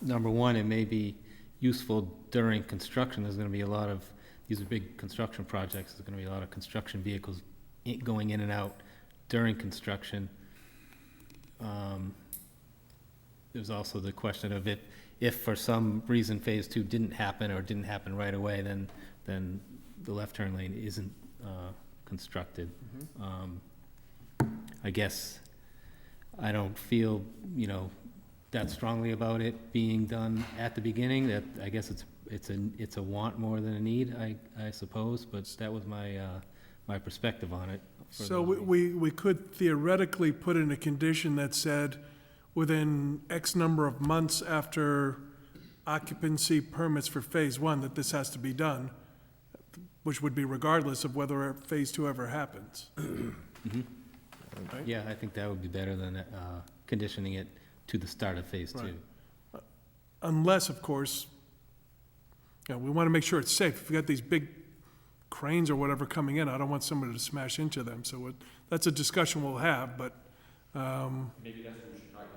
number one, it may be useful during construction. There's going to be a lot of, these are big construction projects, there's going to be a lot of construction vehicles going in and out during construction. There's also the question of if for some reason phase 2 didn't happen or didn't happen right away, then the left turn lane isn't constructed. I guess I don't feel, that strongly about it being done at the beginning. That I guess it's a want more than a need, I suppose. But that was my perspective on it. So we could theoretically put in a condition that said within X number of months after occupancy permits for phase 1 that this has to be done, which would be regardless of whether phase 2 ever happens. Right? Yeah, I think that would be better than conditioning it to the start of phase 2. Right. Unless, of course, we want to make sure it's safe. If we got these big cranes or whatever coming in, I don't want somebody to smash into them. So that's a discussion we'll have, but. Maybe that's what we should try to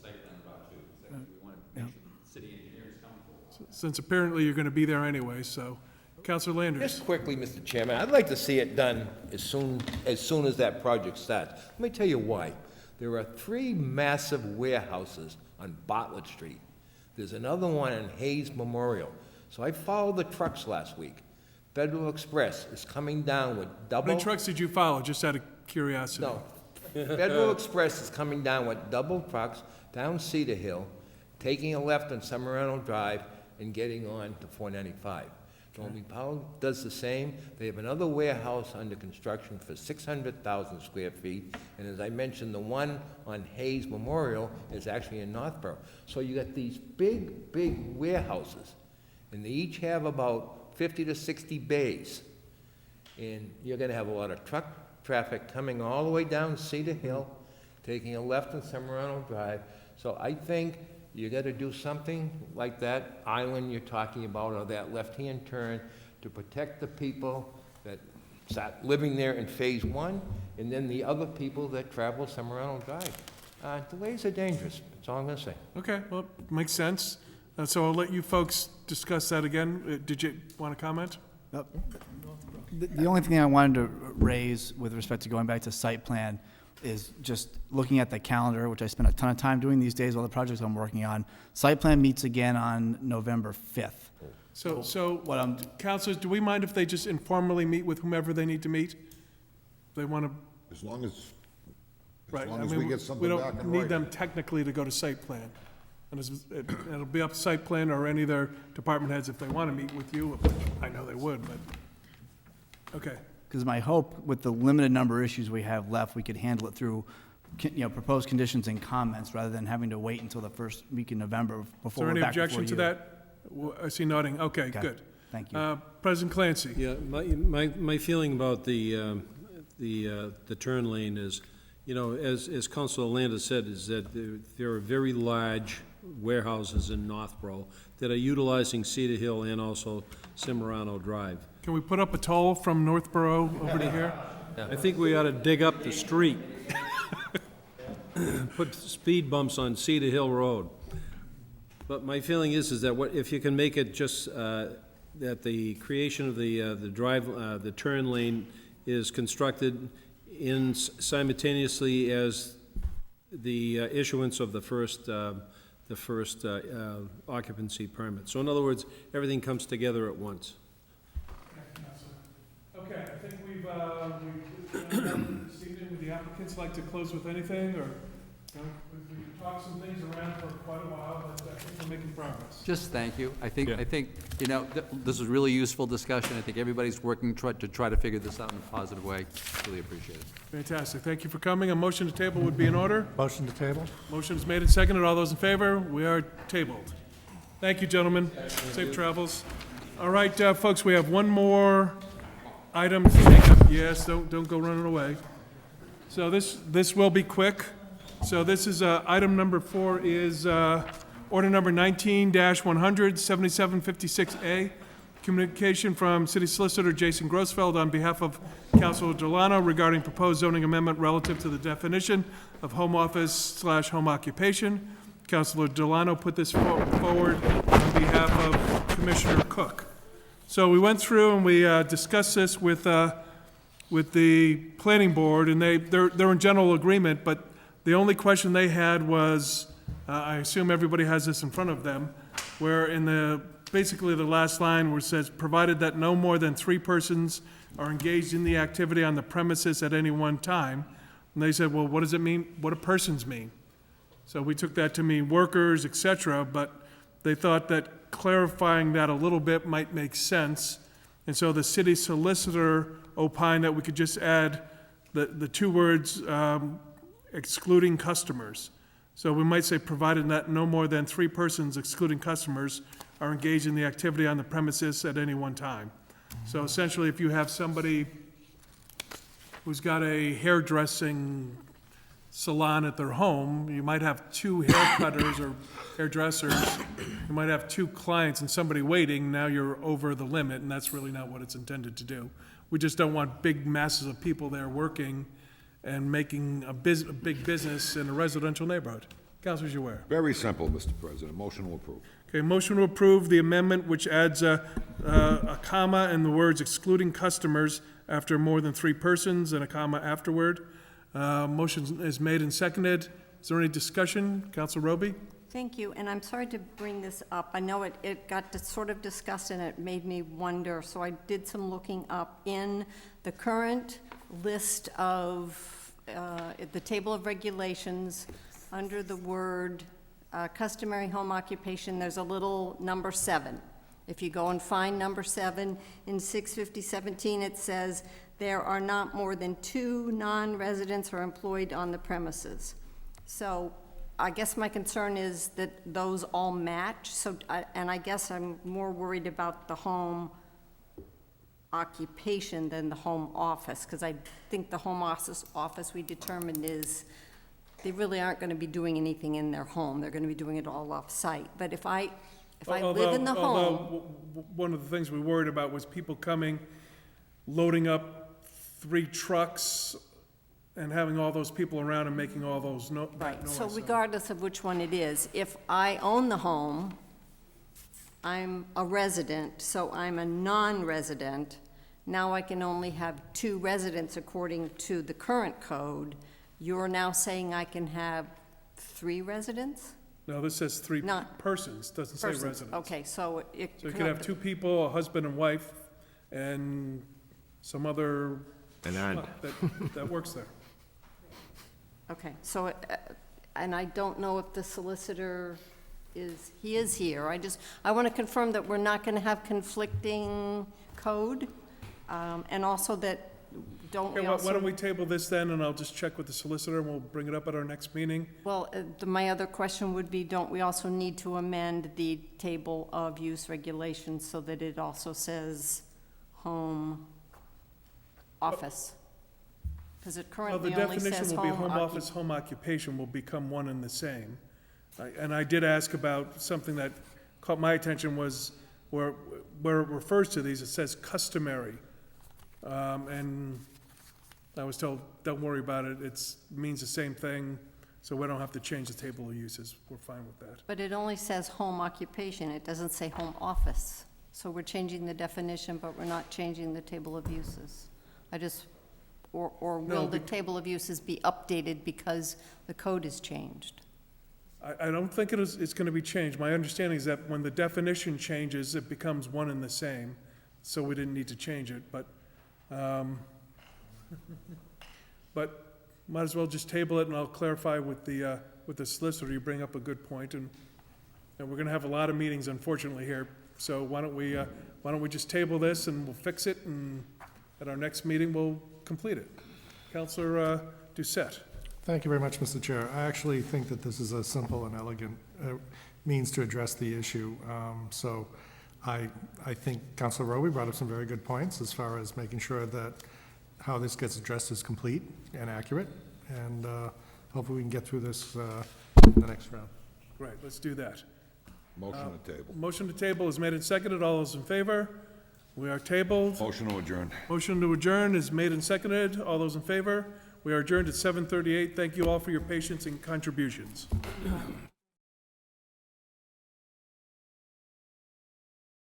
site plan about too. We want to make sure the city engineer is comfortable. Since apparently you're going to be there anyway, so. Councilor Landers. Just quickly, Mr. Chairman, I'd like to see it done as soon as that project starts. Let me tell you why. There are 3 massive warehouses on Bartlett Street. There's another one in Hayes Memorial. So I followed the trucks last week. Federal Express is coming down with double... How many trucks did you follow, just out of curiosity? No. Federal Express is coming down with double trucks down Cedar Hill, taking a left on Cimarano Drive, and getting on to 495. Norman Powell does the same. They have another warehouse under construction for 600,000 square feet. And as I mentioned, the one on Hayes Memorial is actually in Northborough. So you got these big, big warehouses, and they each have about 50 to 60 bays. And you're gonna have a lot of truck traffic coming all the way down Cedar Hill, taking a left on Cimarano Drive. So I think you got to do something like that island you're talking about, or that left-hand turn, to protect the people that start living there in phase 1, and then the other people that travel Cimarano Drive. Delays are dangerous, that's all I'm going to say. Okay, well, makes sense. So I'll let you folks discuss that again. Did you want to comment? The only thing I wanted to raise with respect to going back to site plan is just looking at the calendar, which I spend a ton of time doing these days, all the projects I'm working on. Site plan meets again on November 5th. So councilors, do we mind if they just informally meet with whomever they need to meet? If they want to, As long as right, we get something we back don't in need writing. them technically to go to site plan. And it'll be up to site plan or any of their department heads if they want to meet with you, which I know they would, but, okay. Because my hope, with the limited number of issues we have left, we could handle it through, proposed conditions and comments, rather than having to wait until the first week in November Is before there we're any back before objection to you. that? I see nodding. Okay, good. Thank you. President Clancy. Yeah, my feeling about the turn lane is, as Councilor Landis said, is that there are very large warehouses in Northborough that are utilizing Cedar Hill and also Cimarano Drive. Can we put up a toll from Northborough over to here? I think we ought to dig up the street. Put speed bumps on Cedar Hill Road. But my feeling is that if you can make it just that the creation of the turn lane is constructed in simultaneously as the issuance of the first occupancy permit. So in other words, everything comes together at once. Okay, I think we've this evening. Would the applicants like to close with anything, or We've talked some things around for quite a while, but I think we're making progress. Just thank you. I think, you know, this is really useful discussion. I think everybody's working to try to figure this out in a positive way. Really appreciate it. Fantastic. Thank you for coming. A motion to table would be in order. Motion to table? Motion is made and seconded. All those in favor? We are tabled. Thank you, gentlemen. Safe travels. All right, folks, we have one more item to take up. Yes, don't go running away. So this will be quick. So this is, item number 4 is, order number 19-100, 7756A, communication from City Solicitor Jason Grossfeld on behalf of Councilor Delano regarding proposed zoning amendment relative to the definition of home office/home occupation. Councilor Delano put this forward on behalf of Commissioner Cook. So we went through and we discussed this with the planning board, and they're in general agreement, but the only question they had was, I assume everybody has this in front of them, where in basically the last line where it says, provided that no more than 3 persons are engaged in the activity on the premises at any one time. And they said, well, what does it mean? What do persons mean? So we took that to mean workers, et cetera, but they thought that clarifying that a little bit might make sense. And so the city solicitor opined that we could just add the 2 words, excluding customers. So we might say, provided that no more than 3 persons, excluding customers, are engaged in the activity on the premises at any one time. So essentially, if you have somebody who's got a hairdressing salon at their home, you might have 2 haircutters or hairdressers, you might have 2 clients and somebody waiting, now you're over the limit, and that's really not what it's intended to do. We just don't want big masses of people there working and making a big business in a residential neighborhood. Councilors, you aware? Very simple, Mr. President. Motion to approve. Okay, motion to approve the amendment which adds a comma and the words excluding customers after more than 3 persons and a comma afterward. Motion is made and seconded. Is there any discussion? Council Roby? Thank you, and I'm sorry to bring this up. I know it got sort of discussed and it made me wonder, so I did some looking up. In the current list of, the table of regulations, under the word customary home occupation, there's a little number 7. If you go and find number 7 in 65017, it says, there are not more than 2 non-residents or employed on the premises. So I guess my concern is that those all match. So, and I guess I'm more worried about the home occupation than the home office, because I think the home office we determined is they really aren't going to be doing anything in their home. They're going to be doing it all off-site. But if I live in the home. Although one of the things we worried about was people coming, loading up 3 trucks and having all those people around and making all those Right, noise. so regardless of which one it is, if I own the home, I'm a resident, so I'm a non-resident. Now I can only have 2 residents according to the current code. You're now saying I can have 3 residents? No, this says 3 Not- persons, doesn't say Persons. residents. Okay, so it. So you could have 2 people, a husband and wife, and some other that works there. Okay, so, and I don't know if the solicitor he is here. I want to confirm that we're not going to have conflicting code, and also that, Okay, why don't we table this then, and I'll just check with the solicitor, and we'll bring it up at our next meeting. Well, my other question would be, don't we also need to amend the table of use regulations so that it also says home office? Because it Well, currently the only says definition will be home occup- office, home occupation will become one and the same. And I did ask about something that caught my attention was where it refers to these, it says customary. And I was told, don't worry about it, it means the same thing, so we don't have to change the table of uses. We're fine with that. But it only says home occupation, it doesn't say home office. So we're changing the definition, but we're not changing the table of uses. Or No, will the table of uses be updated because the code is changed? I don't think it's gonna be changed. My understanding is that when the definition changes, it becomes one and the same, so we didn't need to change it, but might as well just table it, and I'll clarify with the solicitor. You bring up a good point, and we're gonna have a lot of meetings, unfortunately, here. So why don't we just table this, and we'll fix it, and at our next meeting, we'll complete it. Counselor Doucette. Thank you very much, Mr. Chair. I actually think that this is a simple and elegant means to address the issue. So I think Councilor Roby brought up some very good points as far as making sure that how this gets addressed is complete and accurate, and hopefully we can get through this in the next round. Right, let's do that. Motion to table. Motion to table is made and seconded. All those in favor? We are tabled. Motion to adjourn. Motion to adjourn is made and seconded. All those in favor? We are adjourned at 7:38. Thank you all for your patience and contributions.